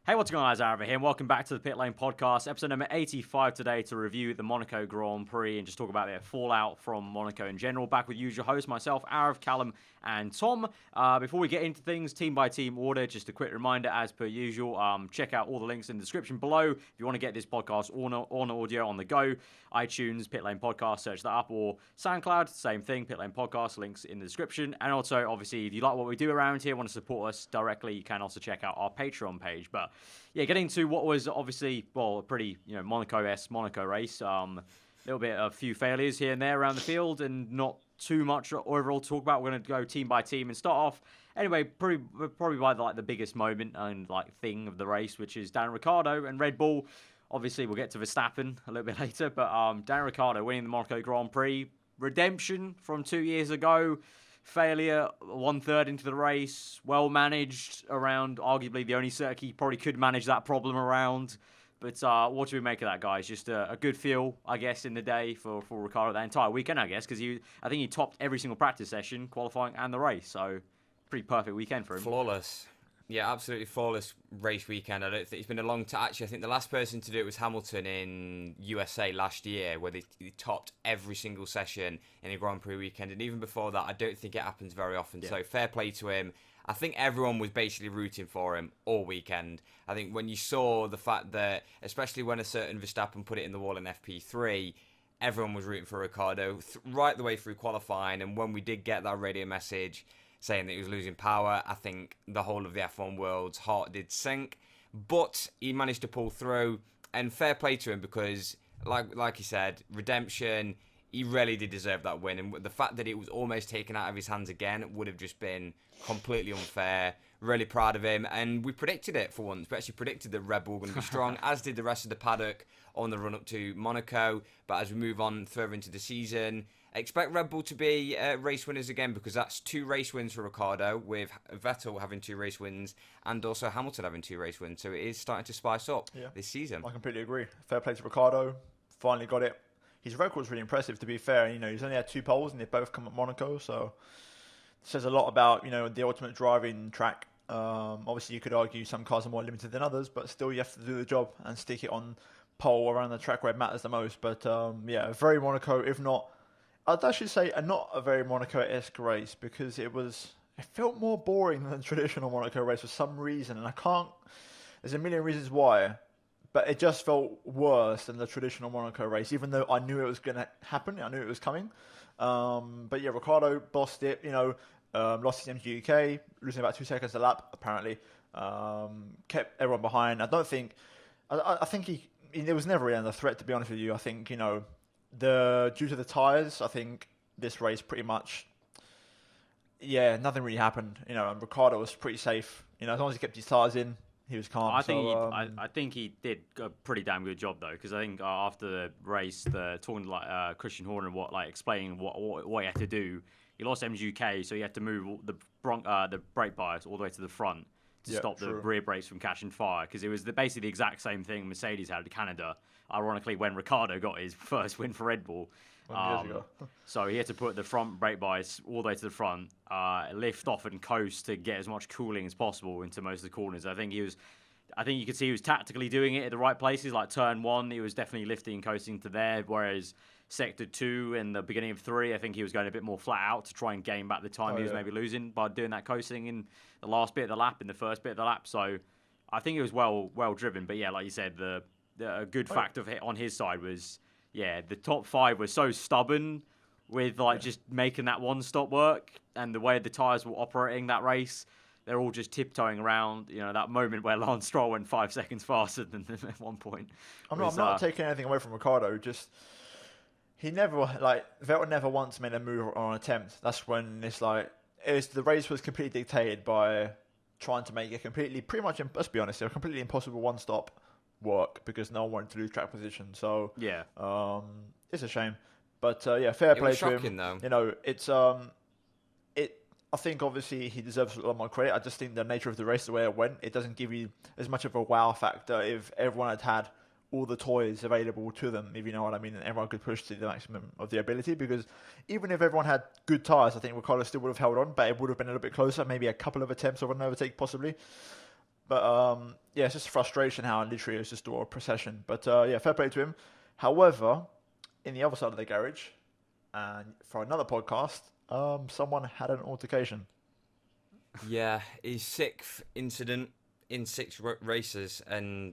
Hey, what's going on, guys? Aaron here, and welcome back to the Pitlane Podcast, episode number 85 today to review the Monaco Grand Prix and just talk about the fallout from Monaco in general. Back with usual hosts, myself, Arav, Callum, and Tom. Before we get into things, team by team order, just a quick reminder, as per usual, check out all the links in the description below if you want to get this podcast on audio on the go. iTunes, Pitlane Podcast, search that up, or SoundCloud, same thing, Pitlane Podcast, links in the description. And also, obviously, if you like what we do around here, want to support us directly, you can also check out our Patreon page. But yeah, getting to what was obviously, well, a pretty, Monaco-esque Monaco race. Little bit of a few failures here and there around the field and not too much overall to talk about. We're going to go team by team and start off anyway, probably by the biggest moment and thing of the race, which is Daniel Ricciardo and Red Bull. Obviously, we'll get to Verstappen a little bit later, but Daniel Ricciardo winning the Monaco Grand Prix. Redemption from 2 years ago. Failure 1/3 into the race. Well managed around arguably the only circuit he probably could manage that problem around. But what do we make of that, guys? Just a good feel, I guess, in the day for Ricciardo that entire weekend, I guess, because I think he topped every single practice session, qualifying and the race. So, pretty perfect weekend for him. Flawless. Yeah, absolutely flawless race weekend. I don't think it's been a long time. Actually, I think the last person to do it was Hamilton in USA last year, where they topped every single session in a Grand Prix weekend. And even before that, I don't think it happens very often. Yeah. So fair play to him. I think everyone was basically rooting for him all weekend. I think when you saw the fact that, especially when a certain Verstappen put it in the wall in FP3, everyone was rooting for Ricciardo right the way through qualifying. And when we did get that radio message saying that he was losing power, I think the whole of the F1 world's heart did sink. But he managed to pull through, and fair play to him because, like he said, redemption, he really did deserve that win. And the fact that it was almost taken out of his hands again would have just been completely unfair. Really proud of him. And we predicted it for once. We actually predicted that Red Bull were going to be strong, as did the rest of the paddock on the run-up to Monaco. But as we move on further into the season, expect Red Bull to be race winners again, because that's 2 race wins for Ricciardo, with Vettel having 2 race wins and also Hamilton having 2 race wins. So it is starting to spice up this season. I completely agree. Fair play to Ricciardo. Finally got it. His record's really impressive, to be fair. He's only had 2 poles and they both come at Monaco. So it says a lot about, the ultimate driving track. Obviously, you could argue some cars are more limited than others, but still you have to do the job and stick it on pole around the track where it matters the most. But very Monaco, if not, I'd actually say not a very Monaco-esque race, because it felt more boring than a traditional Monaco race for some reason, and there's a million reasons why, but it just felt worse than the traditional Monaco race, even though I knew it was going to happen, I knew it was coming. But yeah, Ricciardo bossed it, lost his MGUK, losing about 2 seconds a lap, apparently, kept everyone behind. I think it was never really under threat, to be honest with you. I think, due to the tyres, I think this race pretty much, nothing really happened. And Ricciardo was pretty safe. As long as he kept his tyres in, he was calm. I think he did a pretty damn good job, though, because I think after the race, talking to Christian Horner, explaining what he had to do, he lost MGUK, so he had to move the brake bias all the way to the front to stop the rear brakes from catching fire, because it was basically the exact same thing Mercedes had in Canada, ironically, when Ricciardo got his first win for Red Bull. So he had to put the front brake bias all the way to the front, lift off and coast to get as much cooling as possible into most of the corners. I think you could see he was tactically doing it at the right places, like turn 1, he was definitely lifting and coasting to there, whereas sector 2 and the beginning of 3, I think he was going a bit more flat out to try and gain back the time he was maybe losing by doing that coasting in the last bit of the lap, in the first bit of the lap. So I think it was well driven. But yeah, like you said, the good fact on his side was, the top 5 was so stubborn with just making that one stop work, and the way the tyres were operating that race, they're all just tiptoeing around. That moment where Lance Stroll went 5 seconds faster than them at one point. I'm not taking anything away from Ricciardo. Just Vettel never once made a move or an attempt. That's when the race was completely dictated by trying to make let's be honest, a completely impossible one-stop work, because no one wanted to lose track position. So it's a shame. But fair play to him. Though. It's I think obviously he deserves a lot more credit. I just think the nature of the race, the way it went, it doesn't give you as much of a wow factor if everyone had all the toys available to them, if you know what I mean, and everyone could push to the maximum of their ability. Because even if everyone had good tyres, I think Ricciardo still would have held on, but it would have been a little bit closer, maybe a couple of attempts of an overtake possibly. But yeah, it's just frustration how literally it's just all a procession. But yeah, fair play to him. However, in the other side of the garage, and for another podcast, someone had an altercation. Yeah, his sixth incident in six races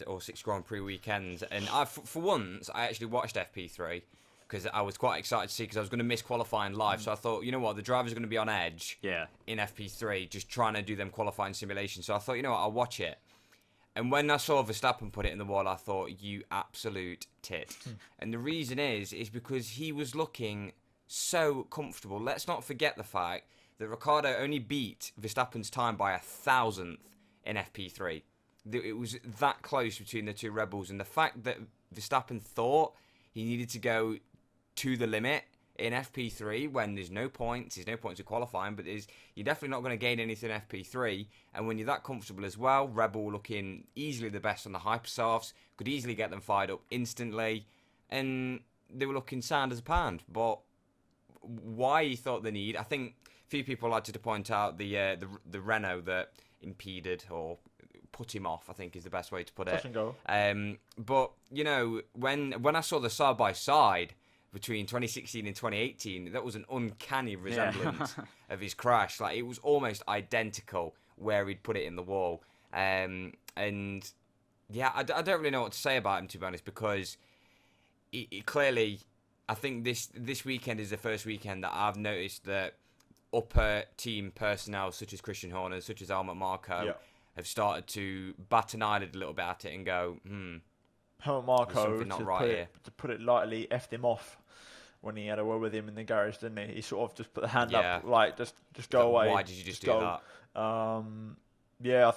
or 6 Grand Prix weekends. And for once, I actually watched FP3 because I was quite excited to see because I was going to miss qualifying live. So I thought, you know what, the drivers are going to be on edge in FP3, just trying to do them qualifying simulations. So I thought, you know what, I'll watch it. And when I saw Verstappen put it in the wall, I thought, you absolute tit. And the reason is because he was looking so comfortable. Let's not forget the fact that Ricciardo only beat Verstappen's time by 1,000th in FP3. It was that close between the two Red Bulls. And the fact that Verstappen thought he needed to go to the limit in FP3 when there's no points of qualifying, but you're definitely not going to gain anything in FP3. And when you're that comfortable as well, Red Bull looking easily the best on the hypersofts, could easily get them fired up instantly, and they were looking sound as a pound. But why he thought the need, I think a few people like to point out the Renault that impeded or put him off, I think is the best way to put it. Touch and go. But you know, when I saw the side by side between 2016 and 2018, that was an uncanny resemblance of his crash. Like, it was almost identical where he'd put it in the wall. And yeah, I don't really know what to say about him, to be honest, because it clearly, I think this weekend is the first weekend that I've noticed that upper team personnel such as Christian Horner, such as Helmut Marko, have started to bat an eyelid a little bit at it and go, Helmut Marko, to put it lightly, effed him off when he had a word with him in the garage, didn't he? He sort of just put the hand up, like, just go away. Why did you just do that? Yeah,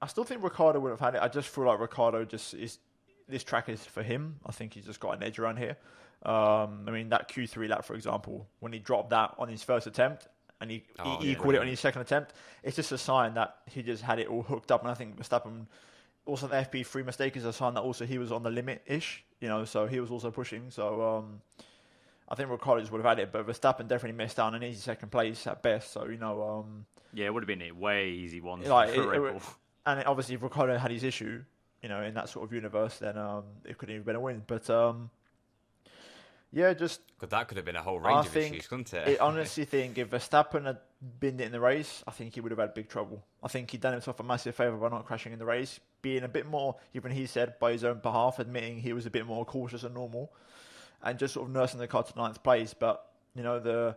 I still think Ricciardo would have had it. I just feel like Ricciardo this track is for him. I think he's just got an edge around here. I mean, that Q3 lap, for example, when he dropped that on his first attempt, and he equaled it on his second attempt, it's just a sign that he just had it all hooked up. And I think Verstappen, also the FP3 mistake, is a sign that also he was on the limit-ish, so he was also pushing. So I think Ricciardo just would have had it, but Verstappen definitely missed out on an easy second place at best. So, yeah, it would have been a way easy one for Red Bull. And obviously, if Ricciardo had his issue, in that sort of universe, then it couldn't have been a win. But yeah, just... That could have been a whole range of issues, couldn't it? I honestly think if Verstappen had been in the race, I think he would have had big trouble. I think he'd done himself a massive favour by not crashing in the race, being a bit more, even he said, by his own behalf, admitting he was a bit more cautious than normal, and just sort of nursing the car to 9th place. But, they're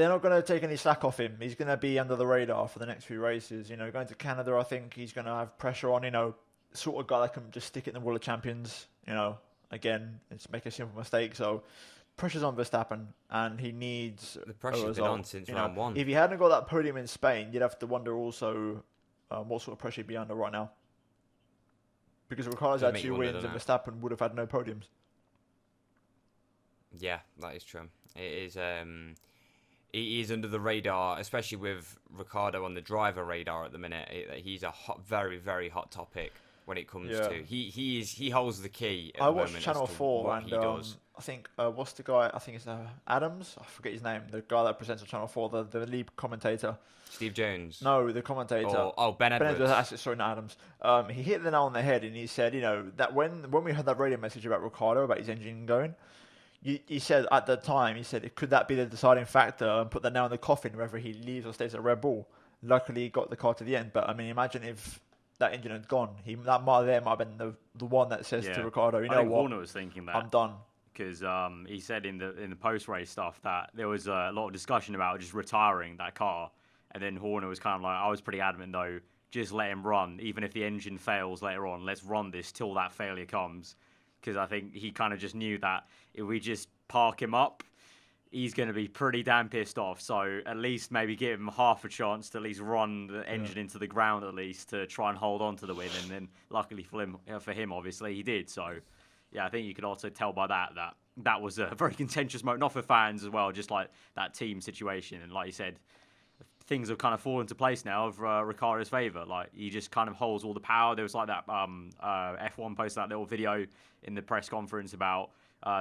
not going to take any slack off him. He's going to be under the radar for the next few races. Going to Canada, I think he's going to have pressure on, sort of guy that can just stick it in the World of Champions, Again, it's make a simple mistake. So pressure's on Verstappen, and he needs the pressure's been on since round one. If he hadn't got that podium in Spain, you'd have to wonder also what sort of pressure he'd be under right now. Because Ricciardo's had 2 wins, and Verstappen would have had no podiums. Yeah, that is true. It is. He is under the radar, especially with Ricciardo on the driver radar at the minute. He's a very, very hot topic when it comes to he holds the key at the moment. I watched Channel 4 and I think what's the guy? I think it's Adams. I forget his name. The guy that presents on Channel 4, the lead commentator. Steve Jones. No, the commentator. Ben Edwards. Sorry, not Adams. He hit the nail on the head, and he said, that when we heard that radio message about Ricciardo about his engine going, he said at the time, could that be the deciding factor and put the nail in the coffin whether he leaves or stays at Red Bull? Luckily, he got the car to the end, but I mean, imagine if that engine had gone. That might have been the one that says to Ricciardo, I think Horner was thinking that. I'm done. Because he said in the post-race stuff that there was a lot of discussion about just retiring that car. And then Horner was kind of like, I was pretty adamant, though, just let him run. Even if the engine fails later on, let's run this till that failure comes. Because I think he kind of just knew that if we just park him up, he's going to be pretty damn pissed off. So at least maybe give him half a chance to at least run the engine into the ground at least to try and hold on to the win. And then luckily for him, obviously, he did. So, yeah, I think you could also tell by that was a very contentious moment, not for fans as well, just like that team situation. And like you said, things have kind of fallen into place now of Ricciardo's favour. Like, he just kind of holds all the power. There was like that F1 posted that little video in the press conference about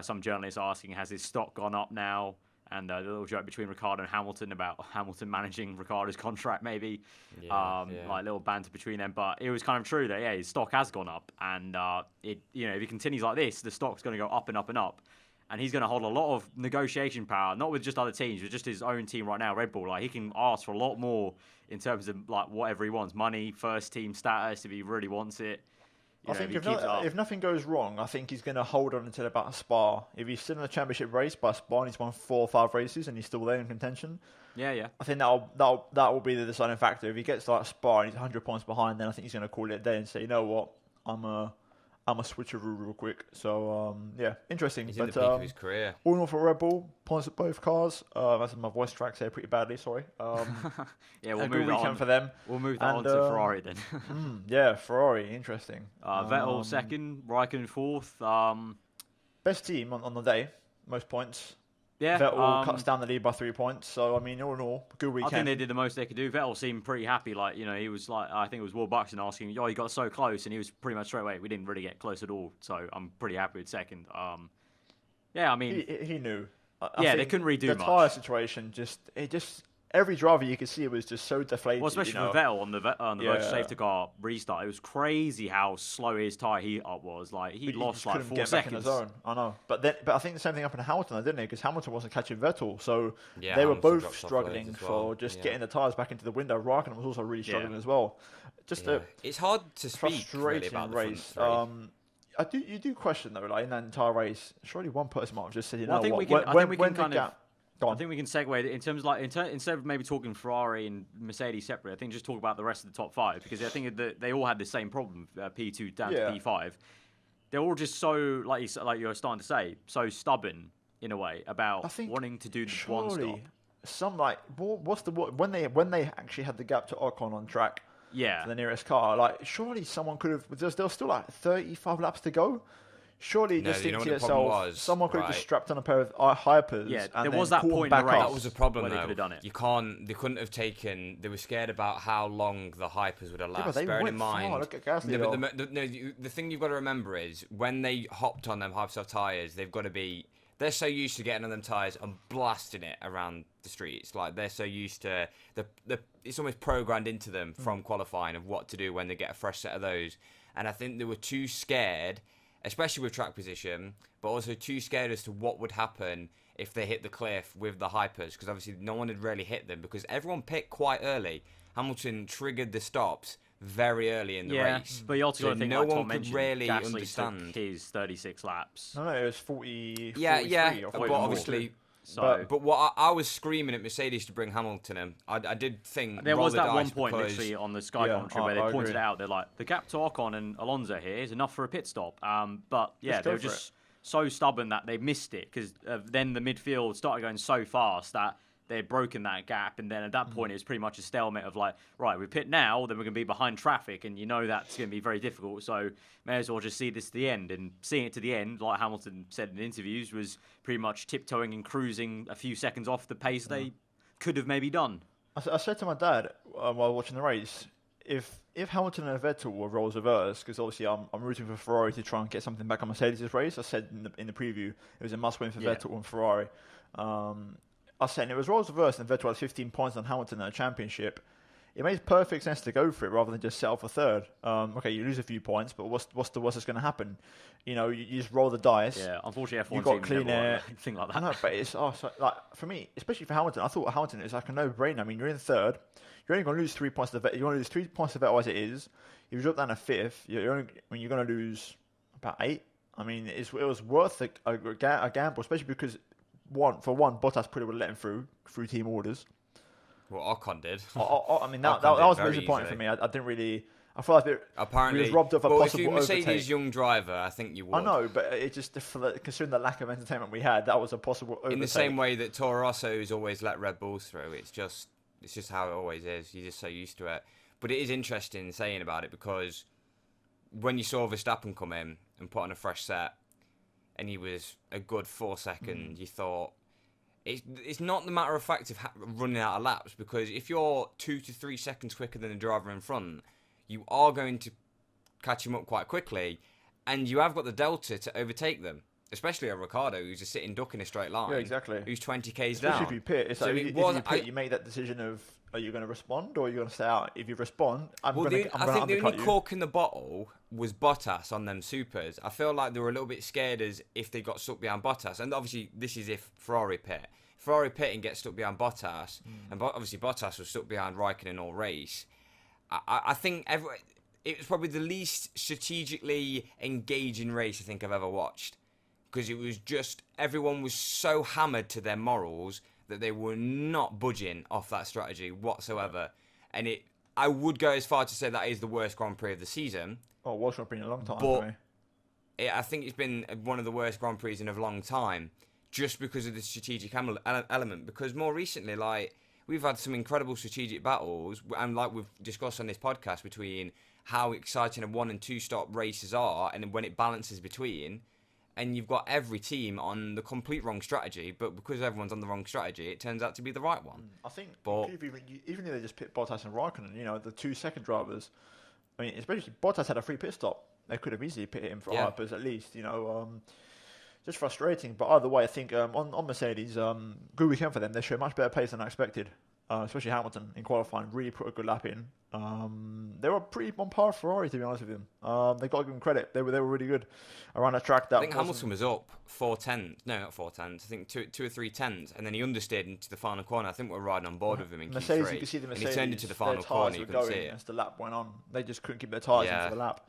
some journalists asking, has his stock gone up now? And the little joke between Ricciardo and Hamilton about Hamilton managing Ricciardo's contract, maybe. Like little banter between them. But it was kind of true that, his stock has gone up. And, if he continues like this, the stock's going to go up and up and up. And he's going to hold a lot of negotiation power, not with just other teams, but just his own team right now, Red Bull. Like, he can ask for a lot more in terms of, like, whatever he wants. Money, first team status, if he really wants it. I think if nothing goes wrong, I think he's going to hold on until about Spa. If he's still in the championship race by Spa and he's won 4 or 5 races and he's still there in contention, I think that will be the deciding factor. If he gets like Spa and he's 100 points behind, then I think he's going to call it a day and say, you know what, I'm a switcheroo real quick. So, interesting. He's in the peak of his career. All in all for Red Bull, points at both cars. That's my voice tracks here pretty badly, sorry. We'll move on for them. We'll move that on to Ferrari then. Ferrari, interesting. Vettel second, Raikkonen fourth. Best team on the day, most points. Yeah, Vettel cuts down the lead by 3 points. So, I mean, all in all, good weekend. I think they did the most they could do. Vettel seemed pretty happy. Like, he was like, I think it was Will Buxton asking, you got so close. And he was pretty much straight away, we didn't really get close at all. So, I'm pretty happy with second. I mean... He knew. They couldn't redo much. The tyre situation, every driver you could see was just so deflated. Well, especially for Vettel on the road to safety car restart. It was crazy how slow his tyre heat up was. Like, he lost like 4 seconds. Back in the zone. I know. But I think the same thing happened to Hamilton, didn't it? Because Hamilton wasn't catching Vettel. So they were both struggling for getting the tyres back into the window. Raikkonen was also really struggling as well. It's hard to speak really about the race. You do question though, like in that entire race, surely one person might have just said, I think we can segue in terms of like instead of maybe talking Ferrari and Mercedes separately. I think just talk about the rest of the top 5 because I think that they all had the same problem. P2 down to P5. They're all just so like you're starting to say so stubborn in a way about wanting to do the one stop. Some like when they actually had the gap to Ocon on track. Yeah, to the nearest car. Like, surely someone could have. There was still like 35 laps to go. Surely, just think to yourself, someone could have just strapped on a pair of hypers. Yeah, and there was that point in the race. That was a problem. Though. They could have done it. They couldn't have taken. They were scared about how long the hypers would have lasted. Bearing in mind, look at Gasly. The thing you've got to remember is when they hopped on them hypersoft tires, they've got to be. They're so used to getting on them tyres and blasting it around the streets. Like, they're so used to... it's almost programmed into them from qualifying of what to do when they get a fresh set of those. And I think they were too scared, especially with track position, but also too scared as to what would happen if they hit the cliff with the hypers. Because obviously no one had really hit them because everyone picked quite early. Hamilton triggered the stops very early in the race. But you also got to think, no like one Tom could mentioned, really Gasly understand his 36 laps. No, it was 40. Yeah, 43 or but 44. obviously. So, but what I was screaming at Mercedes to bring Hamilton in. I did think there was that one point because, literally on the Sky commentary where they pointed out. They're like, the gap to Ocon and Alonso here is enough for a pit stop. But yeah, they were just so stubborn that they missed it because then the midfield started going so fast that they'd broken that gap, and then at that point it was pretty much a stalemate of like, right, we pit now, then we're going to be behind traffic, and that's going to be very difficult, so may as well just see this to the end. And seeing it to the end, like Hamilton said in interviews, was pretty much tiptoeing and cruising a few seconds off the pace they could have maybe done. I said to my dad while watching the race, if Hamilton and Vettel were roles reversed, because obviously I'm rooting for Ferrari to try and get something back on Mercedes' race. I said in the preview it was a must-win for Vettel and Ferrari. I was saying it was roles reversed and Vettel had 15 points on Hamilton in a championship. It makes perfect sense to go for it rather than just settle for third. Okay, you lose a few points, but what's the worst that's going to happen? You just roll the dice. Yeah, unfortunately, F1 you got clean air, thing like that. I know, but it's like for me, especially for Hamilton. I thought Hamilton is like a no-brainer. I mean, you're in third. You're only going to lose 3 points to Vettel. You're going to lose 3 points to Vettel as it is. If you drop down to fifth, you're going to lose about 8. I mean, it was worth a gamble, especially because. Bottas probably would have let him through team orders. Well, Ocon did. I mean, that was disappointing for me. I didn't really. I felt like apparently he was robbed of a possible overtake. If you're Mercedes' young driver, I think you would. I know, but it just considering the lack of entertainment we had, that was a possible overtake. In the same way that Toro Rosso's always let Red Bulls through, it's just how it always is. You're just so used to it. But it is interesting saying about it because when you saw Verstappen come in and put on a fresh set, and he was a good 4 seconds, you thought, it's not the matter of fact of running out of laps, because if you're 2 to 3 seconds quicker than the driver in front, you are going to catch him up quite quickly, and you have got the delta to overtake them. especially a Ricciardo who's just sitting duck in a straight line. Yeah, exactly. Who's 20 k's Especially down. if you pit. It's So like it if was- you pit, you make that decision of, are you going to respond or are you going to stay out? If you respond, I'm Well, going to I think the undercut only you. cork in the bottle was Bottas on them supers. I feel like they were a little bit scared as if they got stuck behind Bottas. And obviously, this is if Ferrari pit. Ferrari pit and get stuck behind Bottas. And obviously, Bottas was stuck behind Raikkonen all race. I think it was probably the least strategically engaging race I think I've ever watched. Because it was just, everyone was so hammered to their morals that they were not budging off that strategy whatsoever. And I would go as far to say that is the worst Grand Prix of the season. Oh, it was been a long time But for me. I think it's been one of the worst Grand Prix in a long time, just because of the strategic element. Because more recently, like, we've had some incredible strategic battles, and like we've discussed on this podcast, between how exciting a 1 and 2 stop races are, and when it balances between. And you've got every team on the complete wrong strategy, but because everyone's on the wrong strategy, it turns out to be the right one. I think But- even if they just pit Bottas and Raikkonen, the 2 second drivers, I mean, especially Bottas had a free pit stop. They could have easily pitted him for hypers at least, just frustrating. But either way, I think on Mercedes, good weekend for them. They showed much better pace than I expected, especially Hamilton in qualifying. Really put a good lap in. They were pretty on par with Ferrari, to be honest with them. They got to give them credit. They were really good around a track that I think Hamilton was up 4/10. No, not 4/10. I think two or 3/10, and then he understeered into the final corner. I think we're riding on board with him in Mercedes, Q3. you could see the Mercedes. And he turned into the their final tyres corner. were You couldn't see going it. as the lap went on. They just couldn't keep their tyres into the lap.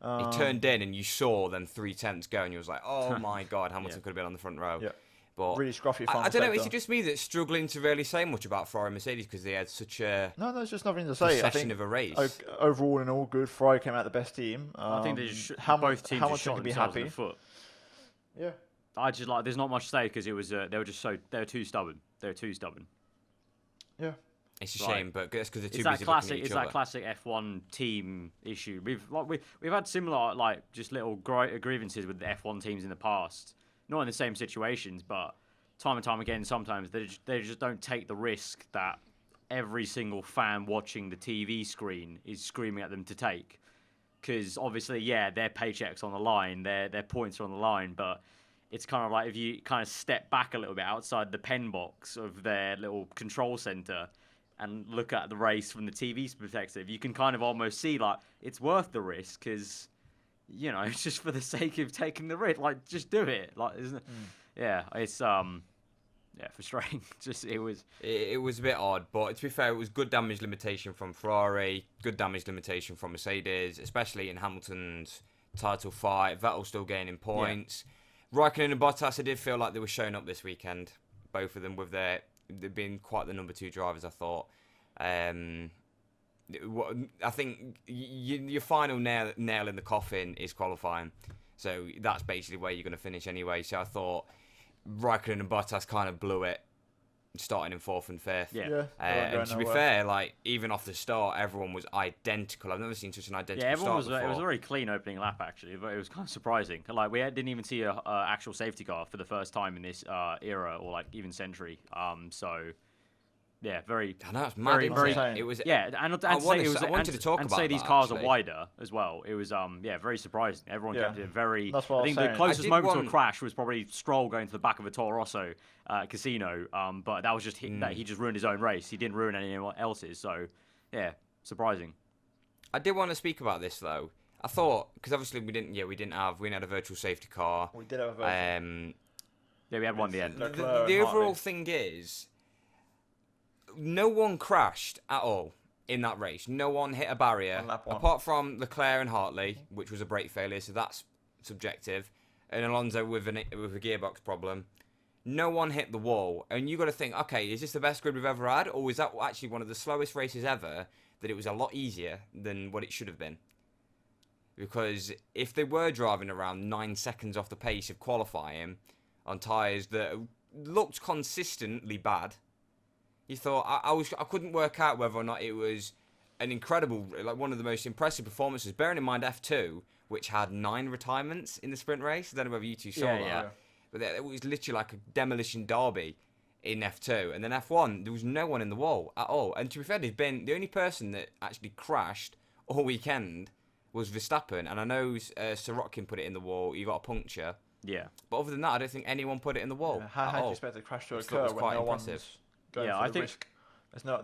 He turned in, and you saw them 3/10 go, and you was like, "Oh my god, Hamilton could have been on the front row." Yeah. But Really scruffy. I don't know. Is sector. it just me that's struggling to really say much about Ferrari and Mercedes because they had such a No, there's just nothing to say. I procession think of a race? overall in all, good. Ferrari came out the best team. I think they just Hamilton both teams just shot can be themselves in happy. the foot. Yeah. I just there's not much to say because it was they were too stubborn. They were too stubborn. Yeah. It's a Right. shame, but that's because they're too It's that busy classic. looking at It's each that other. classic F1 team issue. We've had similar just little grievances with the F1 teams in the past. Not in the same situations, but time and time again, sometimes they just don't take the risk that every single fan watching the TV screen is screaming at them to take. Because obviously, their paychecks on the line, their points are on the line, but it's kind of like if you kind of step back a little bit outside the pen box of their little control center and look at the race from the TV's perspective, you can kind of almost see it's worth the risk because it's just for the sake of taking the risk. Just do it. Isn't it? Yeah, it's frustrating. It was a bit odd, but to be fair, it was good damage limitation from Ferrari, good damage limitation from Mercedes, especially in Hamilton's title fight. Vettel still gaining points. Raikkonen and Bottas, I did feel like they were showing up this weekend. Both of them they've been quite the number 2 drivers, I thought. I think your final nail in the coffin is qualifying. So that's basically where you're going to finish anyway. So I thought Raikkonen and Bottas kind of blew it, starting in 4th and 5th. Yeah. And to be fair, even off the start, everyone was identical. I've never seen such an identical everyone start it was a before. very clean opening lap actually, but it was kind of surprising. We didn't even see a actual safety car for the first time in this era or even century. Very. I know, it's mad. very- It was. Yeah, and to say it was. I wanted to talk and about say these that, cars actually. are wider as well. It was very surprising. Everyone kept it very. That's what I I was think saying. the I closest did moment to a want- crash was probably Stroll going to the back of a Toro Rosso casino. But that was just that he just ruined his own race. He didn't ruin anyone else's. So yeah, surprising. I did want to speak about this though. I thought because obviously we didn't have a virtual safety car. We did have a vote. Yeah, we had one at the end. Leclerc The and overall Hartley. thing is, no one crashed at all in that race. No one hit a barrier, On lap 1. apart from Leclerc and Hartley, which was a brake failure, so that's subjective, and Alonso with a gearbox problem. No one hit the wall, and you got to think, okay, is this the best grid we've ever had, or is that actually one of the slowest races ever? That it was a lot easier than what it should have been. Because if they were driving around 9 seconds off the pace of qualifying on tyres that looked consistently bad, you thought I couldn't work out whether or not it was an incredible, one of the most impressive performances. Bearing in mind F2, which had 9 retirements in the sprint race. I don't know whether you two saw that, yeah. but it was literally like a demolition derby in F2, and then F1 there was no one in the wall at all. And to be fair, there's been the only person that actually crashed all weekend was Verstappen, and I know Sorokin put it in the wall. He got a puncture, Yeah. But other than that, I don't think anyone put it in the wall. Yeah, how do you expect the crash to Which I thought occur was when quite no impressive. one's going Yeah, for I the think- risk?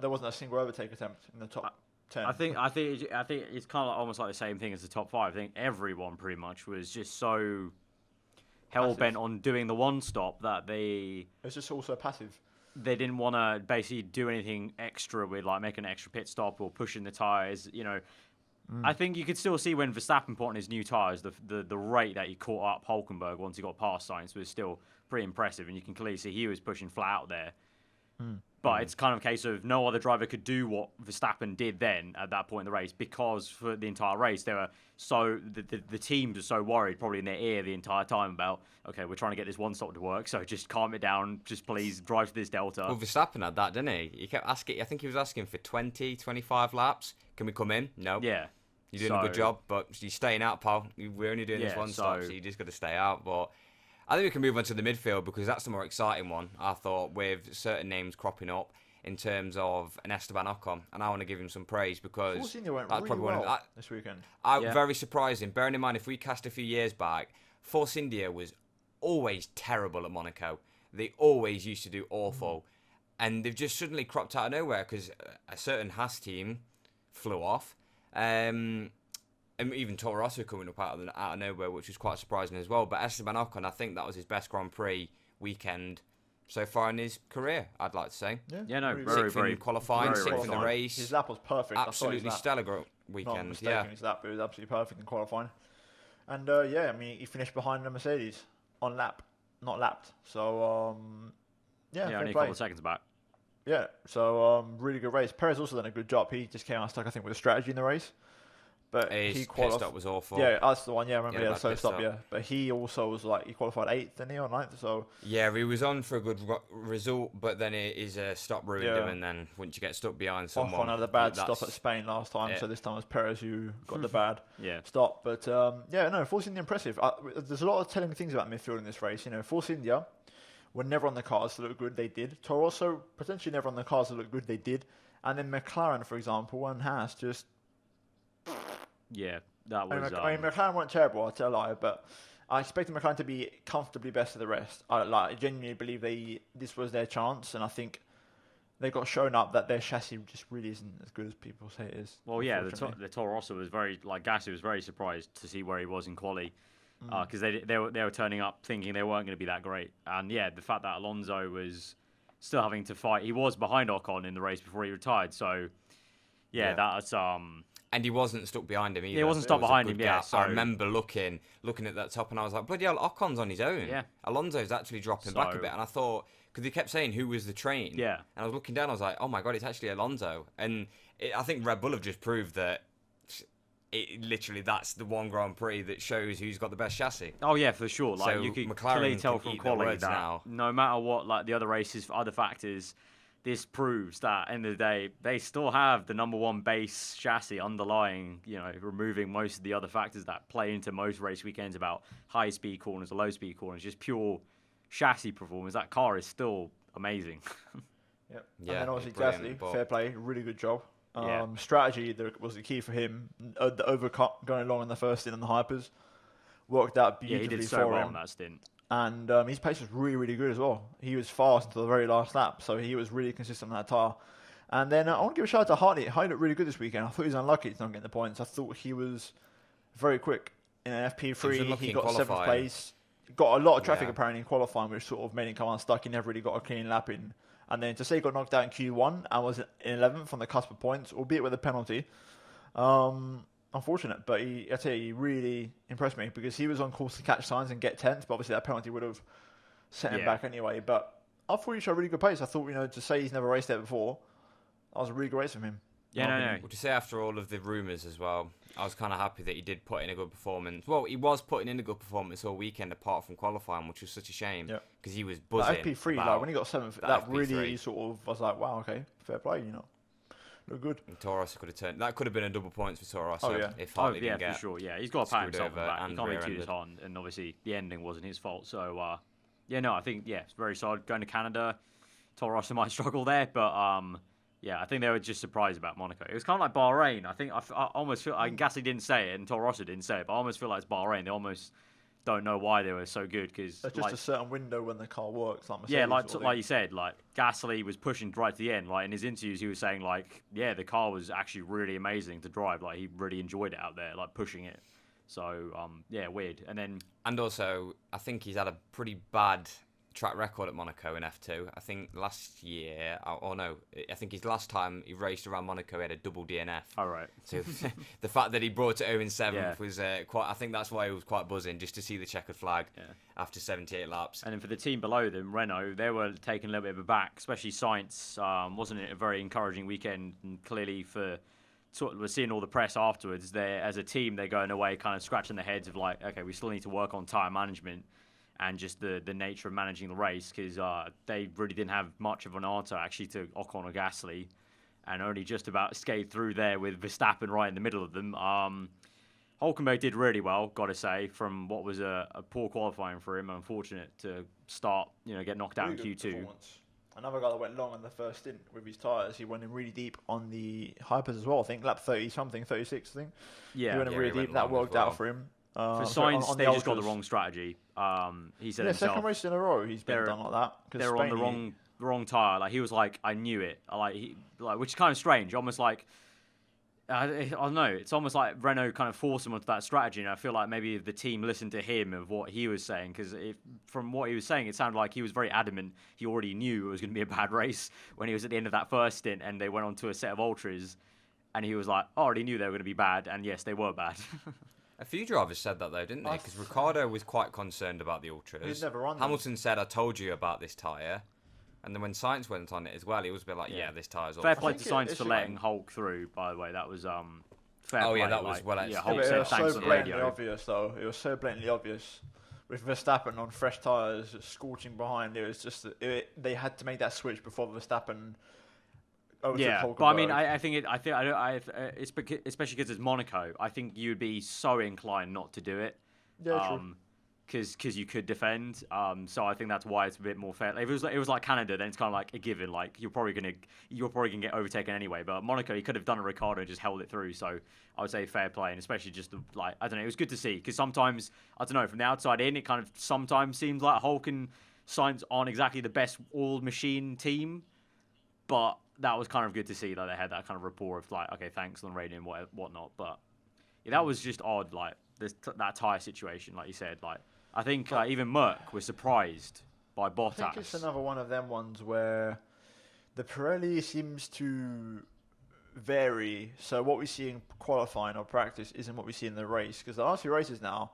There wasn't a single overtake attempt in the top 10. I think it's kind of almost like the same thing as the top 5. I think everyone pretty much was just so hell bent on doing the one stop that It's just also passive. they didn't want to basically do anything extra with like making an extra pit stop or pushing the tires. I think you could still see when Verstappen put on his new tires, the rate that he caught up Hulkenberg once he got past Sainz was still pretty impressive, and you can clearly see he was pushing flat out there. But it's kind of a case of no other driver could do what Verstappen did then at that point in the race, because for the entire race they were the teams were so worried, probably in their ear the entire time about, okay, we're trying to get this one stop to work, so just calm it down, just please drive to this delta. Well, Verstappen had that, didn't he? He kept asking. I think he was asking for 20, 25 laps. Can we come in? No. Yeah. You're doing a good job, but you're staying out, pal. We're only doing this Yeah, one stop, so you just got to stay out. But I think we can move on to the midfield, because that's the more exciting one, I thought, with certain names cropping up in terms of an Esteban Ocon. And I want to give him some praise, because Force India went that's really probably one of well this weekend. Yeah. Very surprising. Bearing in mind, if we cast a few years back, Force India was always terrible at Monaco. They always used to do awful. And they've just suddenly cropped out of nowhere, because a certain Haas team flew off. And even Toro Rosso coming up out of nowhere, which was quite surprising as well. But Esteban Ocon, I think that was his best Grand Prix weekend so far in his career, I'd like to say. Yeah, no, really very, Sixth very in qualifying, very, sixth in the qualifying. race. His lap was perfect. Absolutely stellar Not weekend. mistaken, Yeah. his lap, it was absolutely perfect in qualifying. And I mean, he finished behind the Mercedes on lap, not lapped. So yeah, fair only a play. couple of seconds back. Yeah, so really good race. Perez also done a good job. He just came out stuck, I think, with a strategy in the race. But His he pit qualified. stop was awful. Yeah, that's the one. Yeah, I remember. Yeah, Yeah, bad so pit stop. stop. Yeah, but he also was like he qualified 8th, didn't he, or 9th? So Yeah, he was on for a good result, but then his stop ruined Yeah. him, and then once you get stuck behind someone... Ocon had a bad that's- stop at Spain last time, yeah. so this time it was Perez who got the bad Yeah. stop. But Force India impressive. There's a lot of telling things about midfield in this race. Force India were never on the cars to look good. They did. Toro Rosso potentially never on the cars to look good. They did. And then McLaren, for example, and Haas just. Yeah, that was. I mean, McLaren weren't terrible. I'll tell a lie, but I expected McLaren to be comfortably best of the rest. I genuinely believe this was their chance, and I think they got shown up that their chassis just really isn't as good as people say it is. Well, yeah, unfortunately. the Toro Rosso was Gasly was very surprised to see where he was in quali, because they were turning up thinking they weren't going to be that great, and yeah, the fact that Alonso was still having to fight, he was behind Ocon in the race before he retired, so yeah. That's And he wasn't stuck behind him either. he wasn't It stuck was a behind good him, yeah, gap. so- I remember looking at that top, and I was like, bloody hell, Ocon's on his own. Yeah. Alonso's actually dropping back a So- bit, and I thought, because he kept saying who was the train. Yeah. And I was looking down, I was like, oh my God, it's actually Alonso. And I think Red Bull have just proved that literally that's the one Grand Prix that shows who's got the best chassis. Oh yeah, for sure. Like So you could McLaren clearly tell can from eat their quality words that now. no matter what, like the other races, other factors, this proves that end of the day they still have the number one base chassis underlying. Removing most of the other factors that play into most race weekends about high speed corners or low speed corners, just pure chassis performance. That car is still amazing. Yep. Yeah, And then obviously brilliant, Gasly, but- fair play, really good job. Yeah. Strategy was the key for him. The overcut going along in the first stint on the hypers worked out Yeah, he beautifully did so for well him. on that stint. And his pace was really, really good as well. He was fast until the very last lap, so he was really consistent on that tyre. And then I want to give a shout out to Hartley. Hartley looked really good this weekend. I thought he was unlucky to not get the points. I thought he was very quick. In an FP3, unlucky he in got 7th qualifying. place. Got a lot of traffic Yeah. apparently in qualifying, which sort of made him come unstuck. He never really got a clean lap in. And then to say he got knocked out in Q1 and was in 11th on the cusp of points, albeit with a penalty. Unfortunate, but I tell you, he really impressed me because he was on course to catch signs and get 10th, but obviously that penalty would have sent him Yeah. back anyway. But I thought he showed really good pace. I thought, to say he's never raced there before, that was a really good race from him. Yeah, no. Would you say after all of the rumours as well, I was kind of happy that he did put in a good performance. Well, he was putting in a good performance all weekend apart from qualifying, which was such a shame Yeah. because he was But buzzing. FP3, about when he got 7th, that that FP3. really sort of was like, wow, okay, fair play, Look good. And Toro Rosso could have turned. That could have been a double points for Toro Rosso Oh, yeah. if Oh Hartley yeah, didn't get. for sure. Yeah, he's got to pat screwed himself on the over back. He and can't be too rear-ended. disheartened, and obviously the ending wasn't his fault. So I think it's very solid. Going to Canada, Toro Rosso might struggle there, but I think they were just surprised about Monaco. It was kind of like Bahrain. I think I almost feel. Gasly didn't say it, and Toro Rosso didn't say it, but I almost feel like it's Bahrain. They almost don't know why they were so good because It's just a certain window when the car works, like Mercedes. Yeah, like you said, like Gasly was pushing right to the end. Like in his interviews, he was saying like, yeah, the car was actually really amazing to drive. Like he really enjoyed it out there, like pushing it. So yeah, weird. And also, I think he's had a pretty bad track record at Monaco in F2. I think last year, I think his last time he raced around Monaco, he had a double DNF. All right. So the fact that he brought it home in 7th was quite. I think that's why he was quite buzzing, just to see the checkered flag after 78 laps. And then for the team below them, Renault, they were taking a little bit of a back, especially Sainz. Wasn't it a very encouraging weekend? And clearly we're seeing all the press afterwards. They, as a team, they're going away kind of scratching their heads of like, okay, we still need to work on tyre management and just the nature of managing the race because they really didn't have much of an answer actually to Ocon or Gasly and only just about escaped through there with Verstappen right in the middle of them. Hulkenberg did really well, got to say, from what was a poor qualifying for him. Unfortunate to start, get knocked out in Q2. Another guy that went long on the first stint with his tyres. He went in really deep on the hypers as well. I think lap 30-something, 36, I think. Yeah. He went in really deep. That worked out for him. For Sainz, they just got the wrong strategy. He said himself. Second race in a row, he's been done like that. They're on the wrong tyre. Like he was like, I knew it. Which is kind of strange. Almost like, I don't know. It's almost like Renault kind of forced him onto that strategy. And I feel like maybe if the team listened to him of what he was saying, because from what he was saying, it sounded like he was very adamant. He already knew it was going to be a bad race when he was at the end of that first stint, and they went on to a set of ultras, and he was like, I already knew they were going to be bad, and yes, they were bad. A few drivers said that though, didn't they? Because Ricciardo was quite concerned about the ultras. He's never run them. Hamilton said, "I told you about this tyre," and then when Sainz went on it as well, he was a bit like, "Yeah, this tyre's awful." Fair play to Sainz for letting Hulk through. By the way, that was fair play. Oh yeah, that was well. Yeah, Hulk said thanks on the radio. Obvious though. It was so blatantly obvious. With Verstappen on fresh tyres, scorching behind, it was just they had to make that switch before Verstappen. But I mean, I think it's especially because it's Monaco. I think you'd be so inclined not to do it. Yeah, true. Because you could defend. So I think that's why it's a bit more fair. If it was like Canada, then it's kind of like a given. Like you're probably gonna get overtaken anyway. But Monaco, he could have done a Ricciardo and just held it through. So I would say fair play, and especially just I don't know. It was good to see because sometimes I don't know from the outside in, it kind of sometimes seems like Hulk and Sainz aren't exactly the best all machine team, but that was kind of good to see that they had that kind of rapport of like, okay, thanks on radio and whatnot. But yeah, that was just odd, like that tyre situation, like you said. Like I think even Merck was surprised by Bottas. I think it's another one of them ones where the Pirelli seems to vary. So what we see in qualifying or practice isn't what we see in the race. Because the last few races now,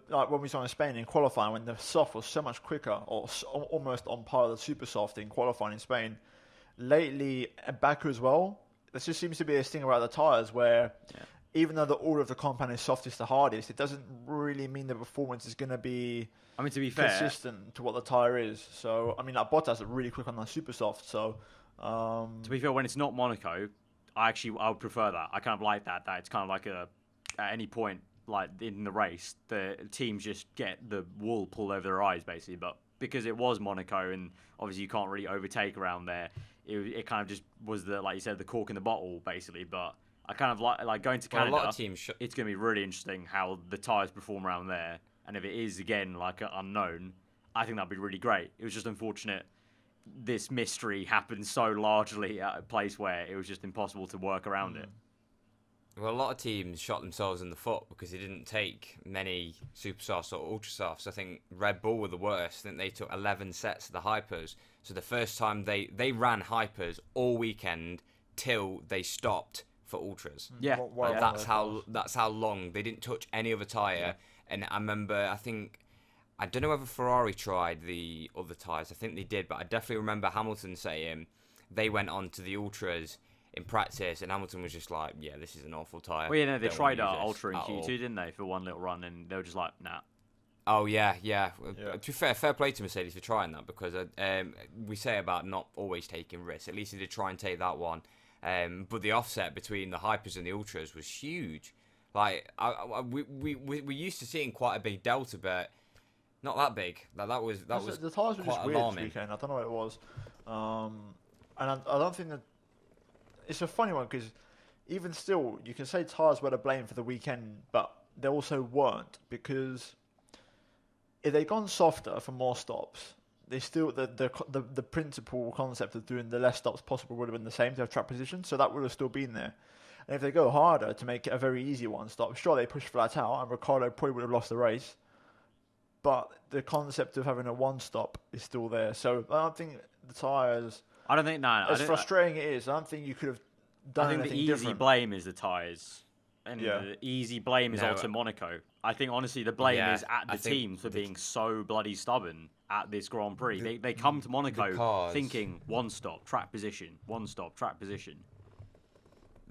like when we saw in Spain in qualifying, when the soft was so much quicker or almost on par with the super soft in qualifying in Spain. Lately, at Baku as well, there just seems to be a thing about the tyres where even though the order of the compound is softest to hardest, it doesn't really mean the performance is going to be to be fair, consistent to what the tyre is. So, I mean, like Bottas is really quick on the super soft. So, to be fair, when it's not Monaco, I would prefer that. I kind of like that. That it's kind of like at any point, like in the race, the teams just get the wool pulled over their eyes, basically. But because it was Monaco, and obviously you can't really overtake around there. It kind of just was like you said, the cork in the bottle, basically. But I kind of like going to Canada. A lot of teams it's going to be really interesting how the tyres perform around there. And if it is, again, like an unknown, I think that'd be really great. It was just unfortunate this mystery happened so largely at a place where it was just impossible to work around it. Well, a lot of teams shot themselves in the foot because they didn't take many super softs or ultra softs. I think Red Bull were the worst. I think they took 11 sets of the hypers. So the first time they ran hypers all weekend till they stopped for ultras. Yeah, that's how long they didn't touch any other tyre. Yeah. And I remember, I don't know whether Ferrari tried the other tyres. I think they did, but I definitely remember Hamilton saying they went on to the ultras in practice, and Hamilton was just like, "Yeah, this is an awful tyre." Well, they tried Ultra in Q2, didn't they, for one little run, and they were just like, "Nah." Oh yeah. To be fair play to Mercedes for trying that because we say about not always taking risks. At least they did try and take that one, but the offset between the hypers and the ultras was huge. Like we used to seeing quite a big delta, but not that big. Like that was the tyres were just weird this weekend. I don't know what it was, and I don't think that. It's a funny one because even still, you can say tyres were to blame for the weekend, but they also weren't because if they'd gone softer for more stops, they still the principal concept of doing the less stops possible would have been the same to have track position, so that would have still been there. And if they go harder to make it a very easy one stop, sure, they push flat out, and Ricciardo probably would have lost the race. But the concept of having a one stop is still there. So I don't think the tyres. I don't think as frustrating it is, I don't think you could have done anything different. I think the easy blame is the tyres. And the easy blame is also Monaco. I think, honestly, the blame is at the team for being so bloody stubborn at this Grand Prix. They come to Monaco thinking one stop, track position, one stop, track position.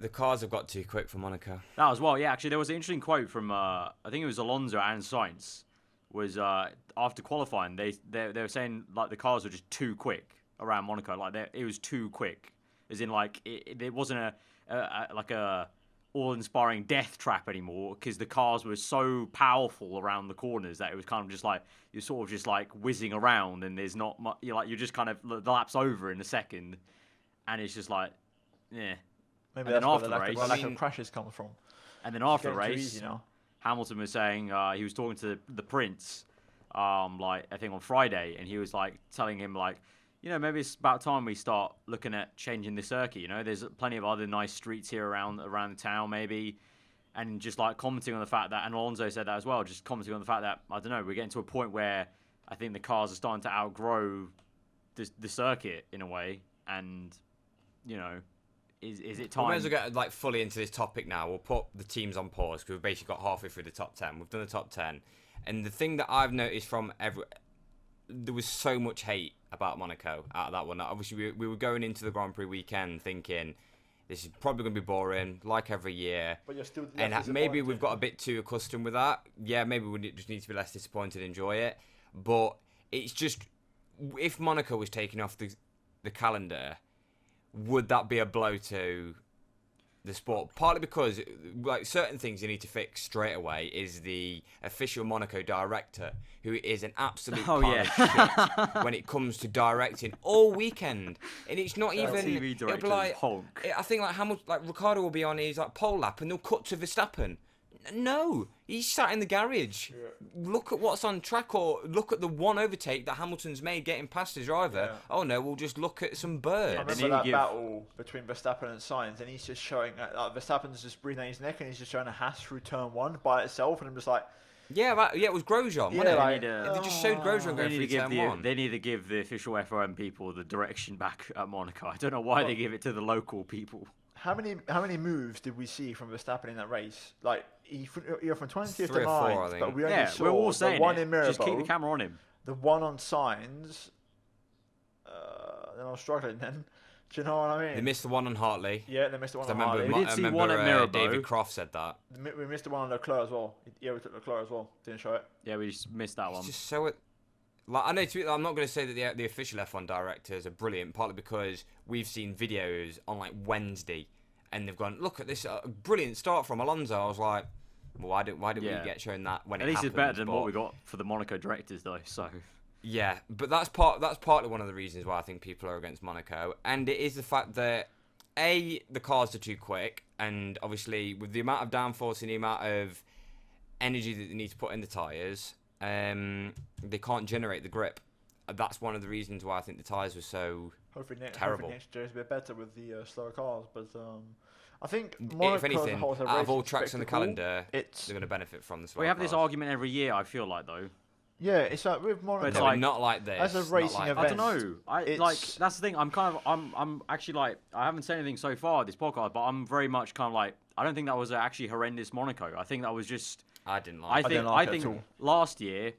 The cars have got too quick for Monaco. That as well, yeah. Actually, there was an interesting quote from, I think it was Alonso and Sainz, was after qualifying, they were saying, like, the cars were just too quick around Monaco. Like, it was too quick. As in, like, it wasn't a all-inspiring death trap anymore, because the cars were so powerful around the corners that it was kind of just like you're sort of just like whizzing around, and there's not much. You're just kind of the lap's over in a second, and it's just like, yeah. Maybe that's where the lack of crashes come from. And then after the race, Hamilton was saying he was talking to the Prince, like I think on Friday, and he was like telling him like, maybe it's about time we start looking at changing the circuit. There's plenty of other nice streets here around the town, maybe. And just like commenting on the fact that, and Alonso said that as well, just commenting on the fact that, I don't know, we're getting to a point where I think the cars are starting to outgrow the circuit in a way. And, is it time? We may as well get like fully into this topic now. We'll put the teams on pause because we've basically got halfway through the top 10. We've done the top 10. And the thing that I've noticed from there was so much hate about Monaco out of that one. Obviously, we were going into the Grand Prix weekend thinking this is probably going to be boring, like every year. But you're still maybe we've got a bit too accustomed with that. Yeah, maybe we just need to be less disappointed and enjoy it. But it's just, if Monaco was taken off the calendar, would that be a blow to the sport? Partly because, like, certain things you need to fix straight away is the official Monaco director, who is an absolute pile of shit when it comes to directing all weekend. And it's not even TV it'll be like honk. I think like Hamilton, like Ricciardo will be on his like pole lap and they'll cut to Verstappen. No, he's sat in the garage. Yeah. Look at what's on track, or look at the one overtake that Hamilton's made getting past his driver. Yeah. Oh no, we'll just look at some birds. I remember that battle between Verstappen and Sainz, and he's just showing Verstappen's just breathing down his neck, and he's just showing a Haas through turn one by itself, and I'm just like, it was Grosjean. Yeah, they just showed Grosjean going through turn one. They need to give the official FOM people the direction back at Monaco. I don't know why they give it to the local people. How many moves did we see from Verstappen in that race? Like, you're from 20th to 3 or 4, 9th, I think. but we only saw we're all saying the one in Mirabel. Just keep the camera on him. The one on Sainz. Then I was struggling then. Do you know what I mean? They missed the one on Hartley. Yeah, they missed the one on Hartley. We did see one at Mirabel. David Croft said that. We missed the one on Leclerc as well. Yeah, we took Leclerc as well. Didn't show it. Yeah, we just missed that one. Just show it. Like, I know I'm not going to say that the official F1 directors are brilliant, partly because we've seen videos on like Wednesday, and they've gone, look at this brilliant start from Alonso. I was like, well, why didn't we get shown that when at it least happened? It's better than what we got for the Monaco directors, though. So yeah, but that's partly one of the reasons why I think people are against Monaco, and it is the fact that the cars are too quick, and obviously with the amount of downforce and the amount of energy that they need to put in the tyres, they can't generate the grip. That's one of the reasons why I think the tyres were so terrible. Hopefully next year is a bit better with the slower cars, but I think Monaco, if anything, out of all tracks on the calendar, they're going to benefit from the slower cars. We have this argument every year, I feel like, though. Yeah, it's like with Monaco. But like, not like this. As a racing event, I don't know. That's the thing. I'm actually like, I haven't said anything so far this podcast, but I'm very much kind of like, I don't think that was actually horrendous Monaco. I think that was just. I didn't like. I think last year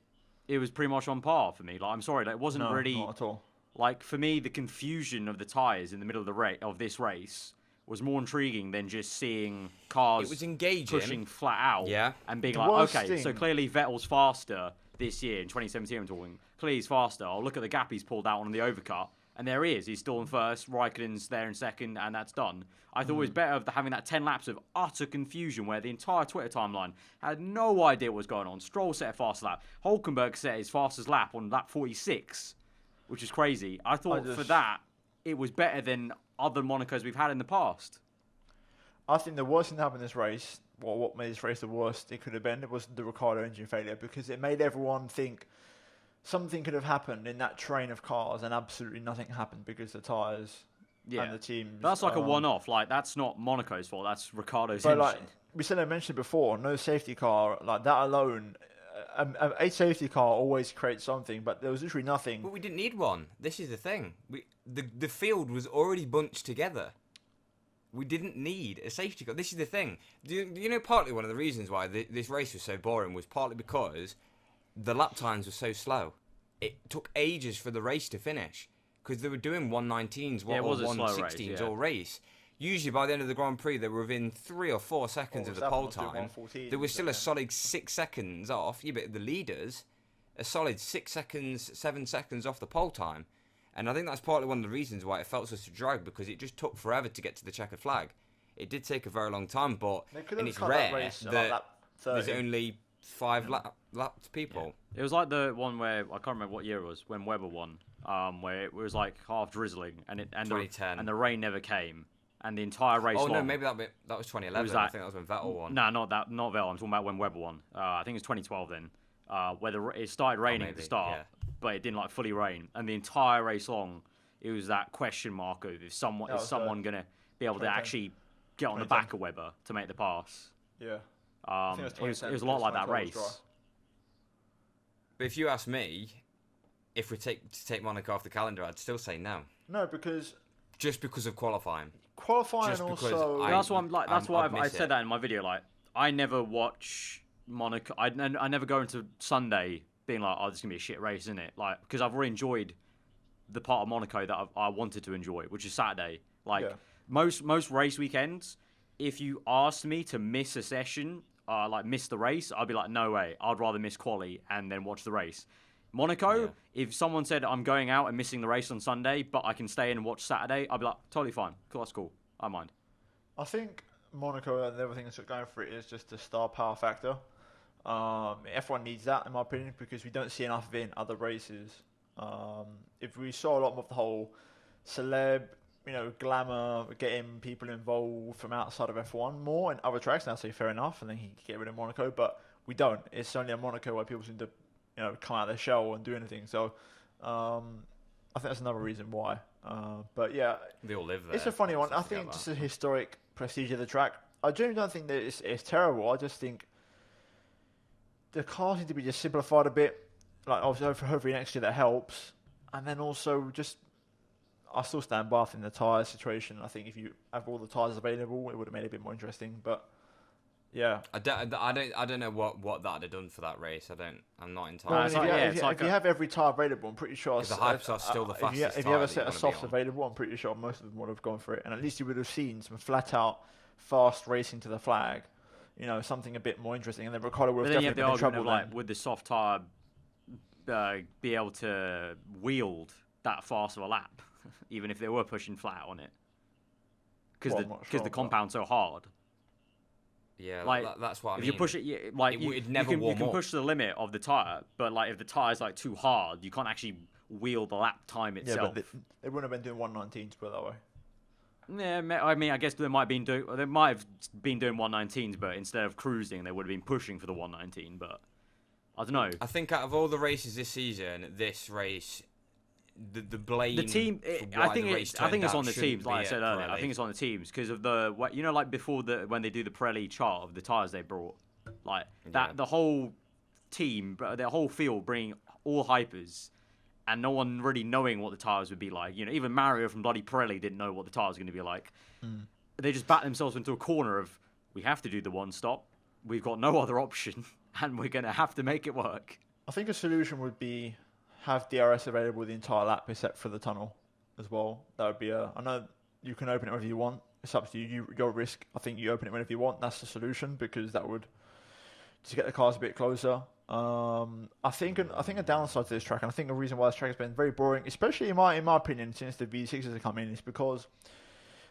it was pretty much on par for me. Like, I'm sorry, like, it wasn't really. Not at all. Like, for me, the confusion of the tyres in the middle of this race was more intriguing than just seeing cars. It was engaging, pushing flat out, and being so clearly Vettel's faster this year in 2017. I'm talking. Clearly he's faster. I'll look at the gap he's pulled out on the overcut, and there he is. He's still in first. Raikkonen's there in second, and that's done. I thought it was better having that 10 laps of utter confusion where the entire Twitter timeline had no idea what was going on. Stroll set a fast lap. Hülkenberg set his fastest lap on lap 46, which is crazy. I thought for that, it was better than other Monacos we've had in the past. I think the worst thing that happened in this race, what made this race the worst it could have been. It was the Ricciardo engine failure, because it made everyone think something could have happened in that train of cars, and absolutely nothing happened because the tyres and the teams. That's like a one-off. Like, that's not Monaco's fault. That's Ricciardo's but engine. like we said, I mentioned before, no safety car, like that alone. A safety car always creates something, but there was literally nothing. But we didn't need one. This is the thing. The field was already bunched together. We didn't need a safety car. This is the thing. Do you know, partly one of the reasons why this race was so boring was partly because the lap times were so slow. It took ages for the race to finish because they were doing 119s or 116s all race. Usually by the end of the Grand Prix, they were within 3 or 4 seconds of the pole time. There was still a solid 6 seconds off. Yeah, but the leaders, a solid 6 seconds, 7 seconds off the pole time. And I think that's partly one of the reasons why it felt such a drag, because it just took forever to get to the checkered flag. It did take a very long time, but and it's rare that there's only 5 lapped people. Yeah. It was like the one where, I can't remember what year it was, when Webber won, where it was like half drizzling and 2010. And the rain never came. And the entire race. Oh no, maybe that was 2011. I think that was when Vettel won. No, not Vettel. I'm talking about when Webber won. I think it was 2012 then. Where it started raining at the start, but it didn't like fully rain, and the entire race long, it was that question mark of is someone gonna be able to actually get on the back of Webber to make the pass. Yeah. It was a lot like that race. But if you ask me, if we take Monaco off the calendar, I'd still say no. No, because just because of qualifying. Qualifying also. That's why I said that in my video. Like, I never watch Monaco. I never go into Sunday being like, oh, this is gonna be a shit race, isn't it? Like, because I've already enjoyed the part of Monaco that I wanted to enjoy, which is Saturday. Like most race weekends, if you asked me to miss a session, like miss the race, I'd be like, no way. I'd rather miss quali and then watch the race. Monaco, if someone said I'm going out and missing the race on Sunday, but I can stay in and watch Saturday, I'd be like, totally fine. Cool, that's cool. I don't mind. I think Monaco and everything that's going for it is just the star power factor. F1 needs that, in my opinion, because we don't see enough of it in other races. If we saw a lot more of the whole celeb, glamour, getting people involved from outside of F1 more and other tracks, then I'd say fair enough, and then he could get rid of Monaco, but we don't. It's only at Monaco where people seem to come out of their shell and do anything. So I think that's another reason why. But yeah, they all live there. It's a funny one. I think just the historic prestige of the track. I genuinely don't think that it's terrible. I just think the cars need to be just simplified a bit. Like, obviously, hopefully next year that helps. And then also just, I still stand by in the tyre situation. I think if you have all the tyres available, it would have made it a bit more interesting. But yeah, I don't know what that would have done for that race. I'm not entirely. If you have every tyre available, I'm pretty sure the hypes are still the fastest. If you have a set of softs available, I'm pretty sure most of them would have gone for it, and at least you would have seen some flat out fast racing to the flag. Something a bit more interesting, and then Ricciardo would have definitely been in trouble. Like, would the soft tyre be able to wield that fast of a lap, even if they were pushing flat on it? Because the compound's so hard. Yeah, like, that's what I mean. If you push it, you can push the limit of the tyre, but like if the tyre's like too hard, you can't actually wield the lap time itself. Yeah, but they wouldn't have been doing 119s, put it that way. Yeah, I mean, I guess they might have been doing 119s, but instead of cruising, they would have been pushing for the 119. But I don't know. I think out of all the races this season, this race, the blame. The team. I think it's on the teams. Like I said earlier, I think it's on the teams because of like before when they do the Pirelli chart of the tires they brought, like that the whole team, the whole field bringing all hypers. And no one really knowing what the tyres would be like. Even Mario from bloody Pirelli didn't know what the tyres were going to be like. They just backed themselves into a corner of, we have to do the one stop. We've got no other option. And we're going to have to make it work. I think a solution would be have DRS available the entire lap except for the tunnel as well. That would be I know you can open it whenever you want. It's up to you. Your risk. I think you open it whenever you want. That's the solution because that would just get the cars a bit closer. I think a downside to this track, and I think the reason why this track has been very boring, especially in my opinion, since the V6s have come in, is because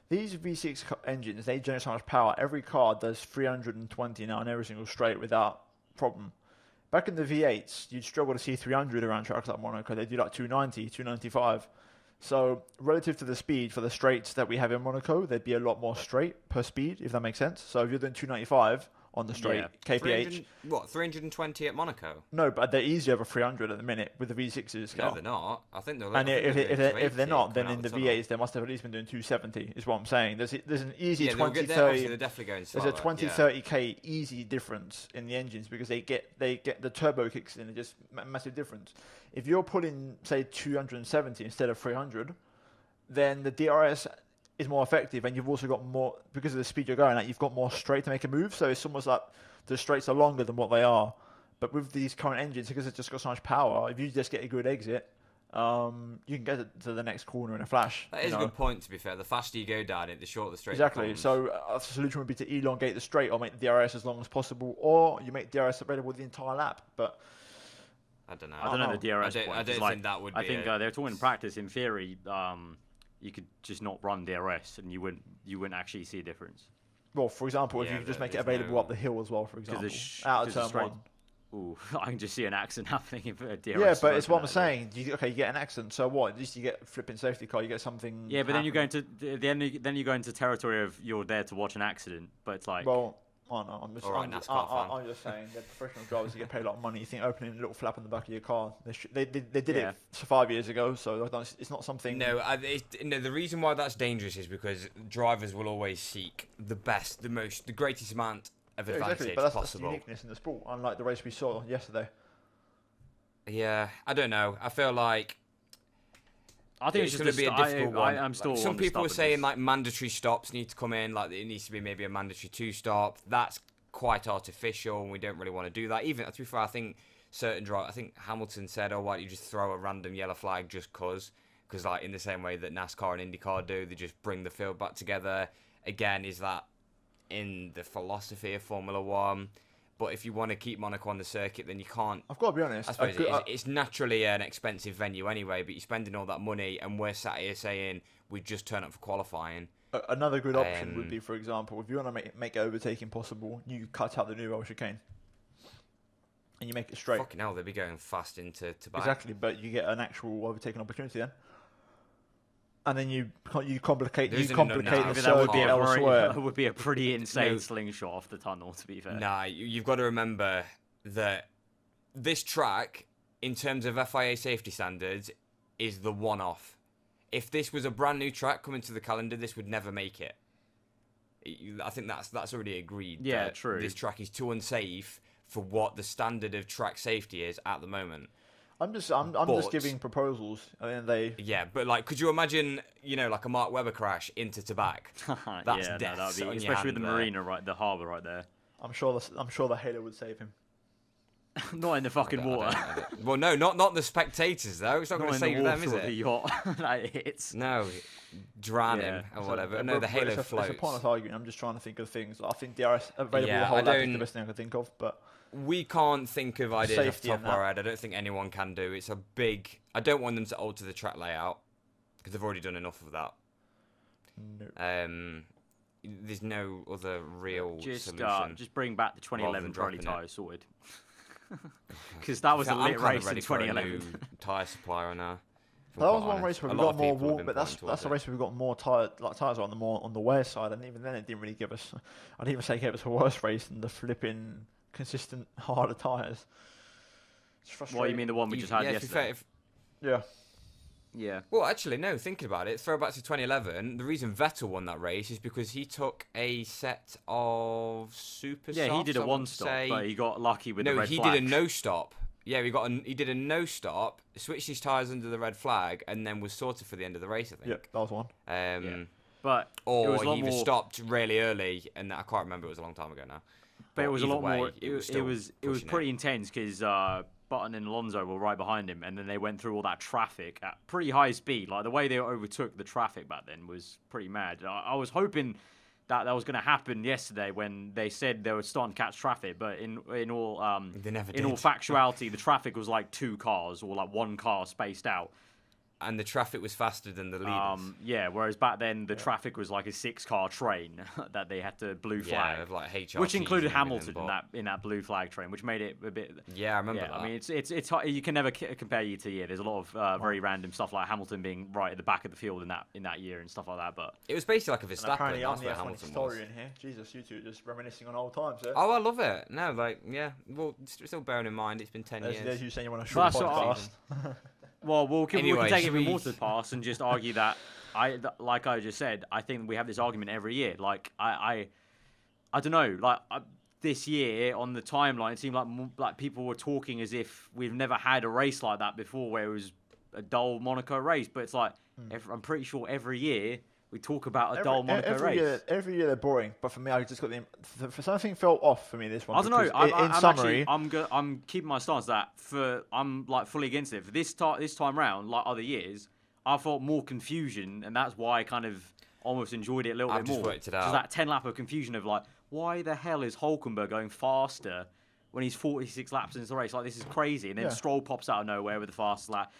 these V6 engines, they generate so much power. Every car does 320 now in every single straight without problem. Back in the V8s, you'd struggle to see 300 around tracks like Monaco. They do like 290, 295. So relative to the speed for the straights that we have in Monaco, they'd be a lot more straight per speed, if that makes sense. So if you're doing 295 on the straight. Yeah. KPH. 320 at Monaco? No, but they're easy over 300 at the minute with the V6s. No, they're not. I think they're. And if they're not, then in the tunnel. V8s they must have at least been doing 270. Is what I'm saying. There's an easy Yeah, 20, they're 30. definitely going There's slower. a 20, yeah. 30k easy difference in the engines because they get the turbo kicks in. It's just massive difference. If you're putting say 270 instead of 300, then the DRS is more effective, and you've also got more because of the speed you're going at. You've got more straight to make a move, so it's almost like the straights are longer than what they are. But with these current engines, because it's just got so much power, if you just get a good exit, you can get it to the next corner in a flash. That is a good point. To be fair, the faster you go down it, the shorter the straight. Exactly. becomes. So a solution would be to elongate the straight or make the DRS as long as possible, or you make DRS available the entire lap. But I don't know. I don't know the DRS point. I don't think that would be. I think they're talking in practice. In theory, you could just not run DRS and you wouldn't actually see a difference. well, for example, if Yeah, you could just make it there's available no- up the hill as well, for example, there's- out of 'cause the turn straight- one. Ooh, I can just see an accident happening if a DRS. Yeah, is but it's what I'm working that way. saying. You get an accident, so what? At least you get a flipping safety car. You get something. Yeah, but then you happening. go into then you go into territory of you're there to watch an accident, but it's like Well, I don't know. I'm just, All right, I'm, just, NASCAR fan. I'm just saying they're professional drivers. You get paid a lot of money. You think opening a little flap on the back of your car? They did Yeah. it 5 years ago, so it's not something. No, the reason why that's dangerous is because drivers will always seek the best, the greatest amount of Yeah, advantage exactly. But that's the possible. uniqueness in the sport, unlike the race we saw yesterday. Yeah, I don't know. I feel like I think it's it's going to just be a difficult one. I'm still. Some on the people are saying stubbornness. like mandatory stops need to come in, like it needs to be maybe a mandatory 2-stop. That's quite artificial, and we don't really want to do that. Even to be fair, I think certain drivers. I think Hamilton said, "Oh, why don't you just throw a random yellow flag just cause?" Because like in the same way that NASCAR and IndyCar do, they just bring the field back together. Again, is that in the philosophy of Formula One? But if you want to keep Monaco on the circuit, then you can't. I've got to be honest. I suppose it's naturally an expensive venue anyway, but you're spending all that money, and we're sat here saying we just turn up for qualifying. Another good option would be, for example, if you want to make overtaking possible, you cut out the new roll chicane and you make it straight. Fucking hell, they'd be going fast into back. Exactly, but you get an actual overtaking opportunity then. And then you complicate There isn't the enough now. Maybe circuit that would be elsewhere. that would be a pretty insane No. slingshot off the tunnel. To be fair, Nah, you've got to remember that this track, in terms of FIA safety standards, is the one-off. If this was a brand new track coming to the calendar, this would never make it. I think that's already agreed. Yeah, that true. This track is too unsafe for what the standard of track safety is at the moment. I'm just But- giving proposals, and then Yeah, but like, could you imagine, like a Mark Webber crash into to back? That's yeah, death no, that'd on be your especially with the hand there. marina right, the harbour right there. I'm sure the Halo would save him. Not in the fucking water. I don't- Well, no, not the spectators though. It's not going Not to in the save them, water is of the it? yacht that it hits. No, drown Yeah. him or whatever. No, the Halo It's a floats. pointless argument. I'm just trying to think of things. I think DRS available Yeah, the whole I lap is the don't- best thing I can think of. But We can't think of ideas off the Safety top and of our that. head. I don't think anyone can do. It's a big. I don't want them to alter the track layout because they've already done enough of that. no. There's no other real Just solution. bring back the 2011 dropping Pirelli it. tyres sorted. Because that was a I'm lit kind race of ready in for a 2011. new tyre supplier now. if I'm That was quite one honest. race where A we lot got of more people have warm, been but that's pointing the towards race where we got more tires on the wear side, and even then it didn't really give us. I'd even say it gave us a worse race than the flipping consistent harder tires. It's frustrating. What, you mean the one we just had yeah, to be yesterday? fair, if- Yeah. Yeah. Well, actually, no. Thinking about it, throwback to 2011. The reason Vettel won that race is because he took a set of super. Yeah, he softs, did I a would one stop, say. but he got lucky with the No, red he flag. did a no stop. Yeah, he did a no stop, switched his tyres under the red flag, and then was sorted for the end of the race. I think. Yep, that was one. Yeah. But it Or was a he lot either more. stopped really early, and I can't remember. It was a long time ago now. But it was a either lot way, more. It was It still was pushing pretty intense because Button and Alonso were right behind him, and then they went through all that traffic at pretty high speed. Like the way they overtook the traffic back then was pretty mad. I was hoping that was going to happen yesterday when they said they were starting to catch traffic, but in all They never in all did. factuality, the traffic was like two cars or like one car spaced out. And the traffic was faster than the leaders. Yeah, whereas back then the traffic was like a 6-car train that they had to blue flag, of like HRTs which included and everything, Hamilton in that blue flag train, which made it a bit. Yeah, I remember that. I mean, it's hard, you can never compare year to year. There's a lot of very random stuff like Hamilton being right at the back of the field in that year and stuff like that. But it was basically like a Verstappen. Apparently, That's I'm where the F1 Hamilton was. historian here. Jesus, you two are just reminiscing on old times. Eh? Oh, I love it. No, like well, still bearing in mind it's been 10 years. There's you saying you want a short podcast. Well, we can take it more to the we- past and just argue that like I just said, I think we have this argument every year. Like I don't know. Like this year on the timeline, it seemed like people were talking as if we've never had a race like that before, where it was a dull Monaco race. But it's like I'm pretty sure every year we talk about a dull Monaco race. Every year they're boring, but for me, I just got for something felt off for me this one. I don't know. In summary, I'm keeping my stance that I'm like fully against it. For this time round, like other years, I felt more confusion, and that's why I kind of almost enjoyed it a little bit more. I've just worked it out. Just that 10 lap of confusion of like, why the hell is Hülkenberg going faster when he's 46 laps into the race? Like, this is crazy. And then Stroll pops out of nowhere with the fast lap.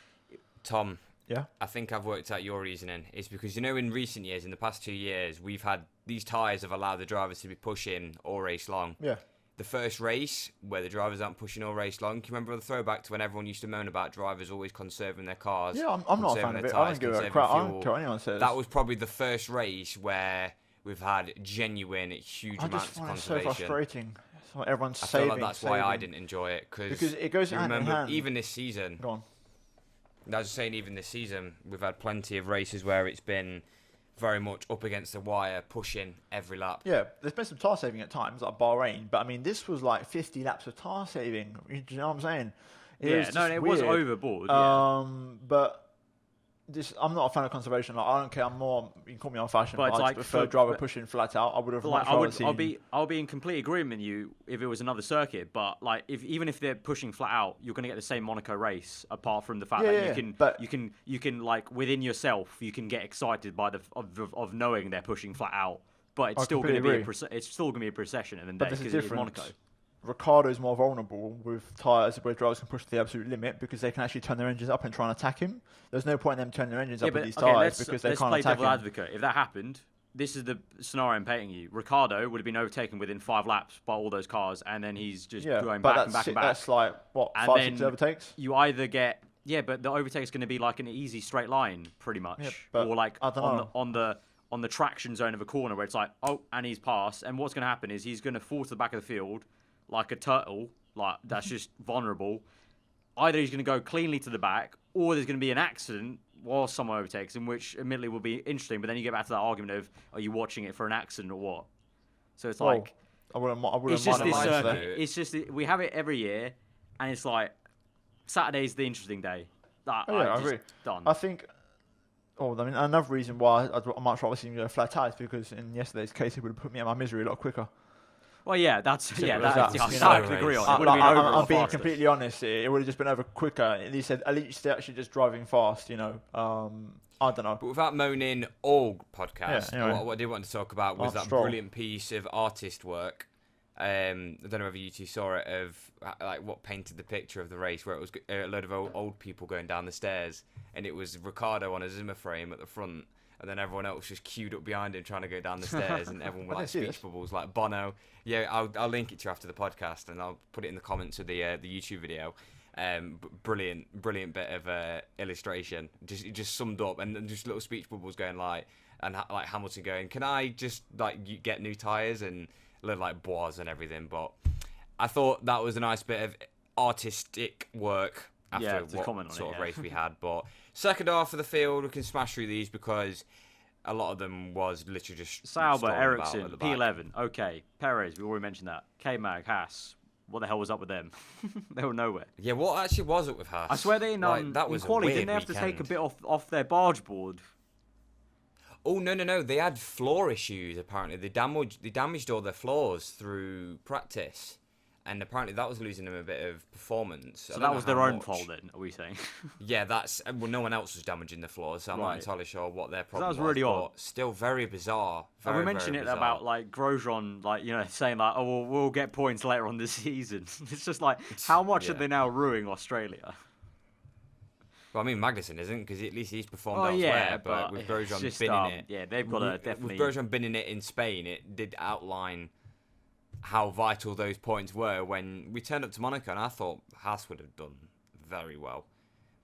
Tom. Yeah. I think I've worked out your reasoning. It's because, in recent years, in the past 2 years, we've had these tyres have allowed the drivers to be pushing all race long. Yeah. The first race, where the drivers aren't pushing all race long, can you remember the throwback to when everyone used to moan about drivers always conserving their cars? Yeah, I'm not a fan of it. I don't give a crap. I don't care what anyone says. That was probably the first race where we've had genuine, huge amounts of conservation. It's so frustrating. So everyone's I saving. feel like that's why I didn't enjoy it, because it goes hand in hand. Even this season. Go on. I was saying, even this season, we've had plenty of races where it's been very much up against the wire, pushing every lap. Yeah, there's been some tyre saving at times, like Bahrain, but I mean, this was like 50 laps of tyre saving. Do you know what I'm saying? It was overboard. But I'm not a fan of conservation. Like, I don't care. You can call me old-fashioned, but I prefer driver pushing flat out. I would have much rather seen. I'll be in complete agreement with you if it was another circuit. But like, even if they're pushing flat out, you're going to get the same Monaco race. Apart from the fact that you can like within yourself, you can get excited by of knowing they're pushing flat out. But it's still going to be a procession at the end of the day because it's Monaco. Ricciardo's more vulnerable with tyres where drivers can push to the absolute limit because they can actually turn their engines up and try and attack him. There's no point in them turning their engines up with these tyres because they can't attack him. Let's play devil's advocate. If that happened, this is the scenario I'm painting you. Ricciardo would have been overtaken within 5 laps by all those cars, and then he's just going back and back and back. That's like, what, 5-6 overtakes? You either get... Yeah, but the overtake's going to be like an easy straight line, pretty much. Yeah, or like I don't know. on the traction zone of a corner where it's like, oh, and he's passed. And what's going to happen is he's going to fall to the back of the field like a turtle, like that's just vulnerable. Either he's going to go cleanly to the back, or there's going to be an accident while someone overtakes him, which admittedly will be interesting. But then you get back to that argument of, are you watching it for an accident or what? So it's like, I wouldn't it's just this mind circuit. It's just we have it every year, and it's like Saturday's the interesting day. I agree. Done. I think. Another reason why I might rather see him go flat out is because in yesterday's case it would have put me out of my misery a lot quicker. Well, yeah, I can agree on. I'm being completely honest. It would have just been over quicker. At least they're actually just driving fast, I don't know. But without moaning all podcast, anyway. what I did want to talk about was that brilliant piece of artist work. I don't know whether you two saw it, of like what painted the picture of the race, where it was a load of old people going down the stairs, and it was Ricciardo on a Zimmer frame at the front. And then everyone else just queued up behind him trying to go down the stairs, and everyone with like speech bubbles, like Bono. Yeah, I'll link it to you after the podcast, and I'll put it in the comments of the YouTube video. Brilliant bit of illustration. Just summed up, and then just little speech bubbles going like Hamilton going, "Can I just like get new tyres?" and little like bois and everything. But I thought that was a nice bit of artistic work after what sort of race we had. But second half of the field, we can smash through these because a lot of them was literally just Sauber, Ericsson, P11. Okay, Perez, we already mentioned that. K-Mag, Haas. What the hell was up with them? They were nowhere. Yeah, what actually was up with Haas? I swear they that was in quali, didn't they have to take a bit off their barge board? Oh no! They had floor issues. Apparently, they damaged all their floors through practice. And apparently that was losing them a bit of performance. So that was their own fault then, are we saying? Yeah, no one else was damaging the floors, so I'm not entirely sure what their problem was. That was really odd. Still very bizarre. We mentioned it about like Grosjean, saying like, oh, we'll get points later on this season. It's just like, how much are they now ruining Australia? Well, I mean, Magnussen isn't, because at least he's performed Oh elsewhere. yeah, but with Grosjean just, binning it, yeah, they've got to definitely. With Grosjean binning it in Spain, it did outline how vital those points were when we turned up to Monaco, and I thought Haas would have done very well.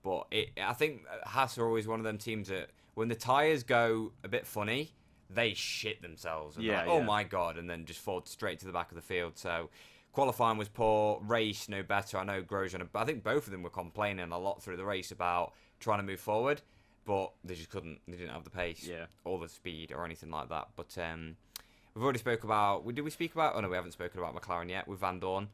But I think Haas are always one of them teams that when the tyres go a bit funny, they shit themselves. And oh my God, and then just fall straight to the back of the field. So qualifying was poor, race no better. I know Grosjean, I think both of them were complaining a lot through the race about trying to move forward, but they just couldn't. They didn't have the pace or the speed or anything like that. But we've already spoke about... Did we speak about... Oh, no, we haven't spoken about McLaren yet with Van Dorn.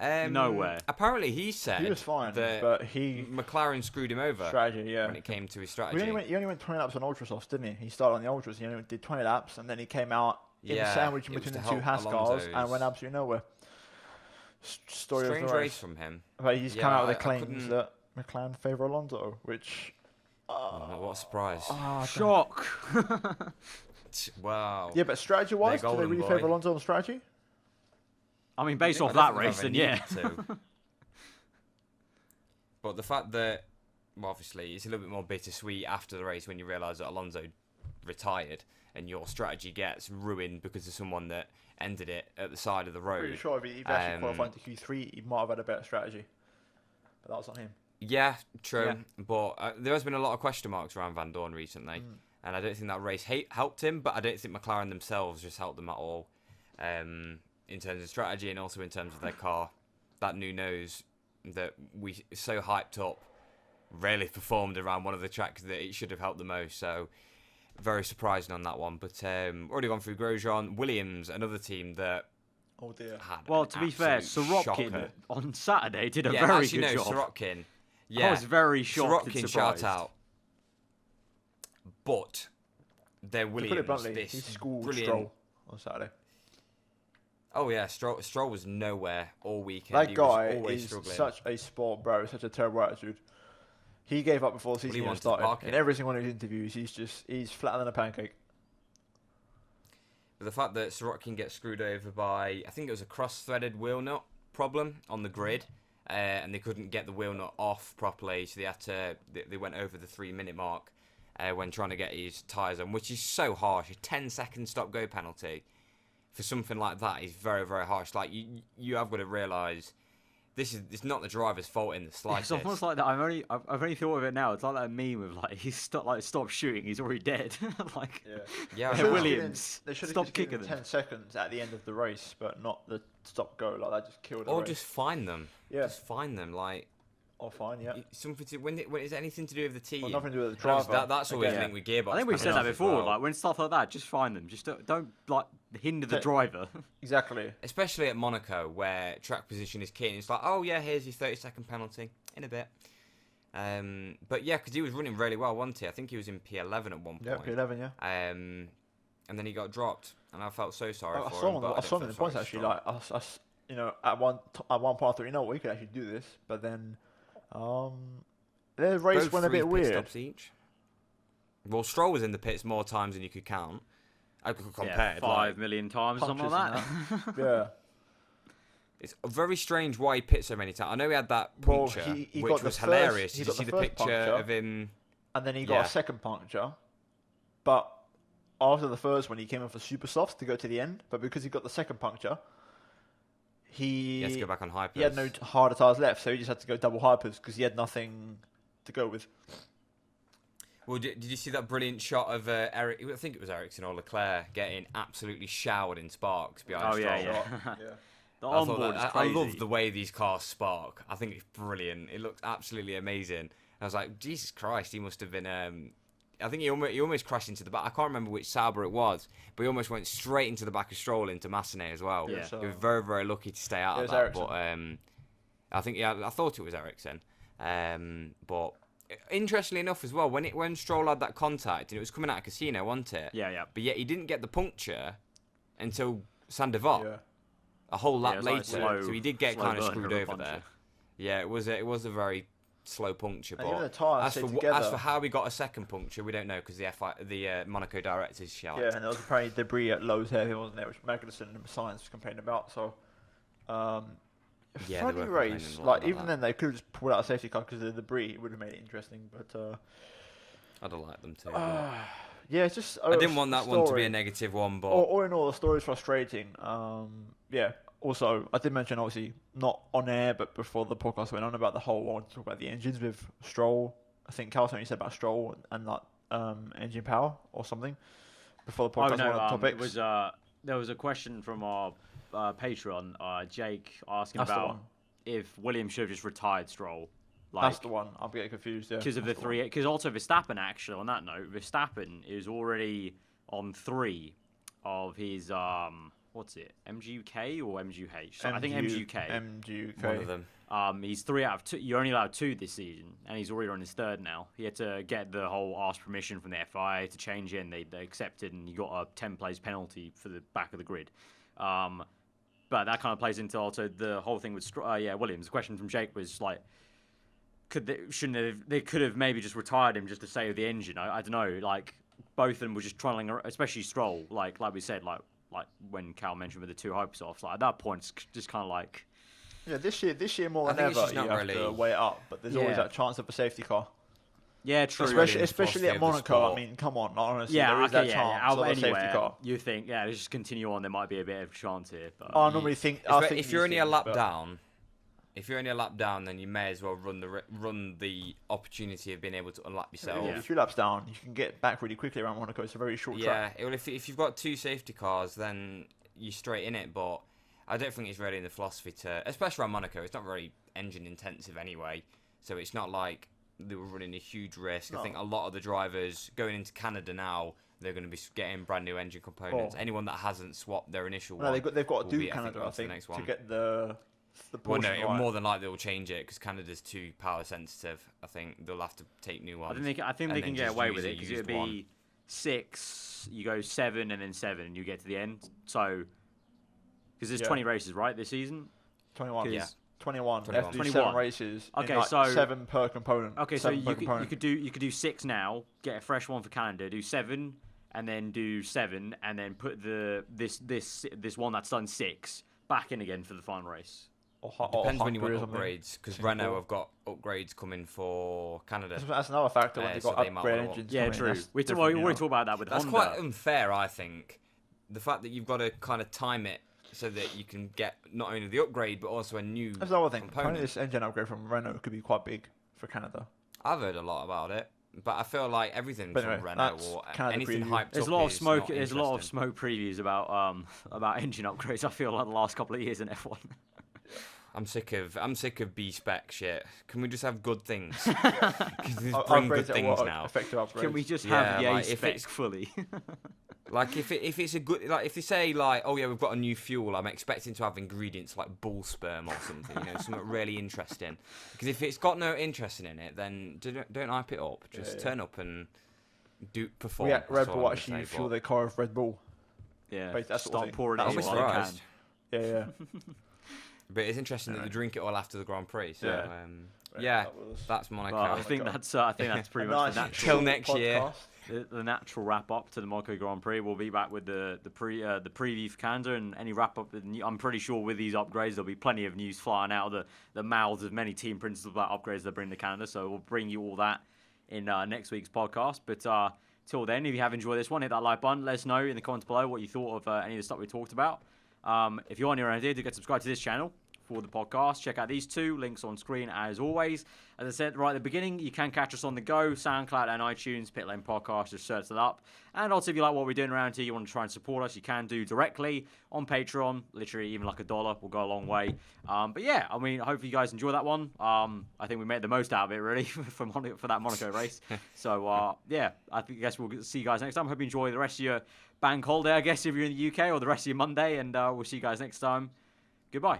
Nowhere. Apparently, he said he was fine, that but McLaren screwed him over strategy, when it came to his strategy. He only went 20 laps on Ultra Softs, didn't he? He started on the Ultras. He only did 20 laps, and then he came out in the sandwich in between the two Haas cars and went absolutely nowhere. Story Strange of the race from him. But he's come out with the claims that McLaren favour Alonso, which... what a surprise. Shock. Wow. Yeah, but strategy-wise, do they really favour Alonso on strategy? I mean, based off that race, then yeah. But the fact that, well, obviously, it's a little bit more bittersweet after the race when you realise that Alonso retired and your strategy gets ruined because of someone that ended it at the side of the road. Pretty sure if he actually qualified to Q3, he might have had a better strategy. But that was on him. Yeah, true. Yeah. But there has been a lot of question marks around Van Dorn recently. And I don't think that race helped him, but I don't think McLaren themselves just helped them at all. In terms of strategy and also in terms of their car. That new nose that we so hyped up rarely performed around one of the tracks that it should have helped the most. So very surprising on that one. But already gone through Grosjean. Williams, another team that well, to be fair, Sorokin on Saturday did a very actually, good job. Sorokin. Yeah, I was very shocked and surprised. Shout out. But their Williams, to put it bluntly, he schooled Stroll on Saturday. Oh yeah, Stroll was nowhere all weekend. That guy is struggling. Such a sport bro, such a terrible attitude. He gave up before the season even started. In every single one of his interviews, he's flatter than a pancake. But the fact that Sorokin gets screwed over by, I think it was a cross-threaded wheel nut problem on the grid, and they couldn't get the wheel nut off properly, so they went over the 3-minute mark when trying to get his tyres on, which is so harsh. A 10-second stop-go penalty for something like that is very, very harsh. Like you have got to realise it's not the driver's fault in the slightest. It's almost like that. I've only thought of it now. It's like that meme of like stop shooting, he's already dead. Like Williams, they should have stop kicking them. 10 seconds at the end of the race, but not the stop go. Like that just killed. Or just fine them. Yeah, just fine them. Like. Oh, fine, yeah. Something to when is anything to do with the team? Well, nothing to do with the driver. That's always linked with gearbox. I think we've said that before. Well. Like when stuff like that, just find them. Just don't like hinder the driver. Exactly. Especially at Monaco, where track position is key. And it's like, oh yeah, here's your 30-second penalty in a bit. But yeah, because he was running really well, wasn't he? I think he was in P11 at one point. Yeah, P11, yeah. And then he got dropped, and I felt so sorry for him. I saw him in the points actually. Like, at one point I thought, we could actually do this, but then. Their race went a bit weird. Stops each. Well, Stroll was in the pits more times than you could count. I could compare 5 million times, something like that. Yeah. It's very strange why he pit so many times. I know he had that puncture, which was hilarious. Did you see the picture of him? And then he got a second puncture. But after the first one, he came in for super softs to go to the end. But because he got the second puncture, he had to go back on hypers. He had no harder tyres left, so he just had to go double hypers because he had nothing to go with. Well, did you see that brilliant shot of Eric? I think it was Ericsson or Leclerc getting absolutely showered in sparks behind Stroll. Yeah. The I love the way these cars spark. I think it's brilliant. It looks absolutely amazing. I was like, Jesus Christ, he must have been. I think he almost crashed into the back. I can't remember which Sauber it was, but he almost went straight into the back of Stroll into Massenet as well. Yeah. He was very, very lucky to stay out of that. Ericsson. But I think I thought it was Ericsson. But interestingly enough as well, when Stroll had that contact and it was coming out of Casino, wasn't it? Yeah. But yet he didn't get the puncture until Sandoval. A whole lap later, so he did get kind of screwed over there. Yeah, it was a very slow puncture. But as for how we got a second puncture, we don't know because the Monaco directors shout. Yeah, and there was apparently debris at Lowe's here, wasn't there, which Magnussen and Science was complaining about. So, Yeah, Funny they were race. complaining a lot Like about even that. then, they could have just pulled out a safety car because of the debris. It would have made it interesting. But I'd have liked them too. yeah, it's just. I didn't want that one to be a negative one, but All in all, the story's frustrating. Yeah. Also, I did mention, obviously, not on air, but before the podcast went on about the whole, I wanted to talk about the engines with Stroll. I think Carl something said about Stroll and like engine power or something before the podcast. Oh, no, one of the topics. there was a question from our Patreon, Jake, asking That's the about one. if Williams should have just retired Stroll. That's the one. I'm getting confused. Yeah. Because of the That's three. Because also Verstappen, actually, on that note, Verstappen is already on 3 of his what's it, MGUK or MGUH? So I think MGUK. MGUK. one of them. He's 3 out of 2. You're only allowed 2 this season, and he's already on his 3rd now. He had to get the whole ask permission from the FIA to change it, and they accepted, and he got a 10 place penalty for the back of the grid. But that kind of plays into also the whole thing with Williams. The question from Jake was like, they could have maybe just retired him just to save the engine. I don't know. Like both of them were just trolling, especially Stroll. Like we said, like when Cal mentioned with the 2 hypersofts. Like at that point, it's just kind of like. Yeah, this year more I than think it's ever, just you not have to really- weigh it up. But there's always Yeah. that chance of a safety car. Yeah, true. Especially- Especially philosophy at of the Monaco. I sport. mean, come on, honestly, Yeah, there is okay, that chance out of a safety anywhere, car. you think, let's just continue on. There might be a bit of chance here. But I normally think. I think If you're these only a things, lap but- down, then you may as well run the opportunity of being able to unlap yourself. Yeah. 2 laps down, you can get back really quickly around Monaco. It's a very short track. Yeah, well, if you've got 2 safety cars, then you're straight in it. But I don't think it's really in the philosophy to, especially around Monaco. It's not very engine intensive anyway, so it's not like they were running a huge risk. No. I think a lot of the drivers going into Canada now, they're going to be getting brand new engine components. Oh. Anyone that hasn't swapped their initial No, one, they've got will to do be, Canada, I on to the think, next to one. get the Well, portion no, right. more than likely they'll change it because Canada's too power sensitive. I think they'll have to take new ones. I think they and can then get just away use with a it because it would used one. be 6. You go 7 and then 7, and you get to the end. So because there's Yeah. 20 races, right, this season? 21. 'Cause- Yeah. 21. They have to do 21. 7 races. Okay, in like so- 7 per component. Okay, so 7 per you component. could do 6 now, get a fresh one for Canada, do 7, and then do 7, and then put this one that's done 6 back in again for the final race. Or Depends when you want Hungary or something. upgrades because Singapore. Renault have got upgrades coming for Canada. That's another factor when they've so got they might upgrade wanna- engines. Yeah, coming in. true. That's We different, already you know. talked about that with That's Honda. quite unfair, I think. The fact that you've got to kind of time it so that you can get not only the upgrade but also a new That's another thing. component. Apparently, this engine upgrade from Renault could be quite big for Canada. I've heard a lot about it, but I feel like everything But from anyway, Renault that's or Canada anything preview. hyped There's a up lot of is smoke. not There's a lot of interesting. smoke previews about engine upgrades. I feel like the last couple of years in F1. I'm sick of B-spec shit. Can we just have good things? Can we Upgrades just bring good at things what? now? Effective upgrades. Can we just Yeah, have the like, A if spec it's- fully? Like if it's a good, like if they say like, oh yeah, we've got a new fuel, I'm expecting to have ingredients like bull sperm or something, something really interesting. Because if it's got no interest in it, then don't hype it up. Just Yeah. turn up and perform. Red That's all Bull I'm actually gonna say, fuel but- their car with Red Bull. Yeah, Basically, that's what I start think. pouring That's it what in I while you surprised. can. Yeah. But it's interesting that Yeah. they drink it all after the Grand Prix. So Yeah. yeah, That was- that's Monaco. Well, I my think God. that's pretty A much nice the natural. Till next year. podcast. The natural wrap up to the Monaco Grand Prix. We'll be back with the preview for Canada and any wrap up. I'm pretty sure with these upgrades there'll be plenty of news flying out of the mouths of many team principals about upgrades they bring to Canada. So we'll bring you all that in next week's podcast. But till then, if you have enjoyed this one, hit that like button. Let us know in the comments below what you thought of any of the stuff we talked about. If you want your idea, do get subscribed to this channel for the podcast. Check out these 2 links on screen as always. As I said right at the beginning, you can catch us on the go, SoundCloud and iTunes, Pitlane Podcast, just search it up. And also if you like what we're doing around here, you want to try and support us, you can do directly on Patreon. Literally even like $1 will go a long way. But yeah, I mean, hopefully you guys enjoy that one. I think we made the most out of it really for that Monaco race. So yeah, I guess we'll see you guys next time. Hope you enjoy the rest of your bank holiday, I guess, if you're in the UK, or the rest of your Monday. And we'll see you guys next time. Goodbye.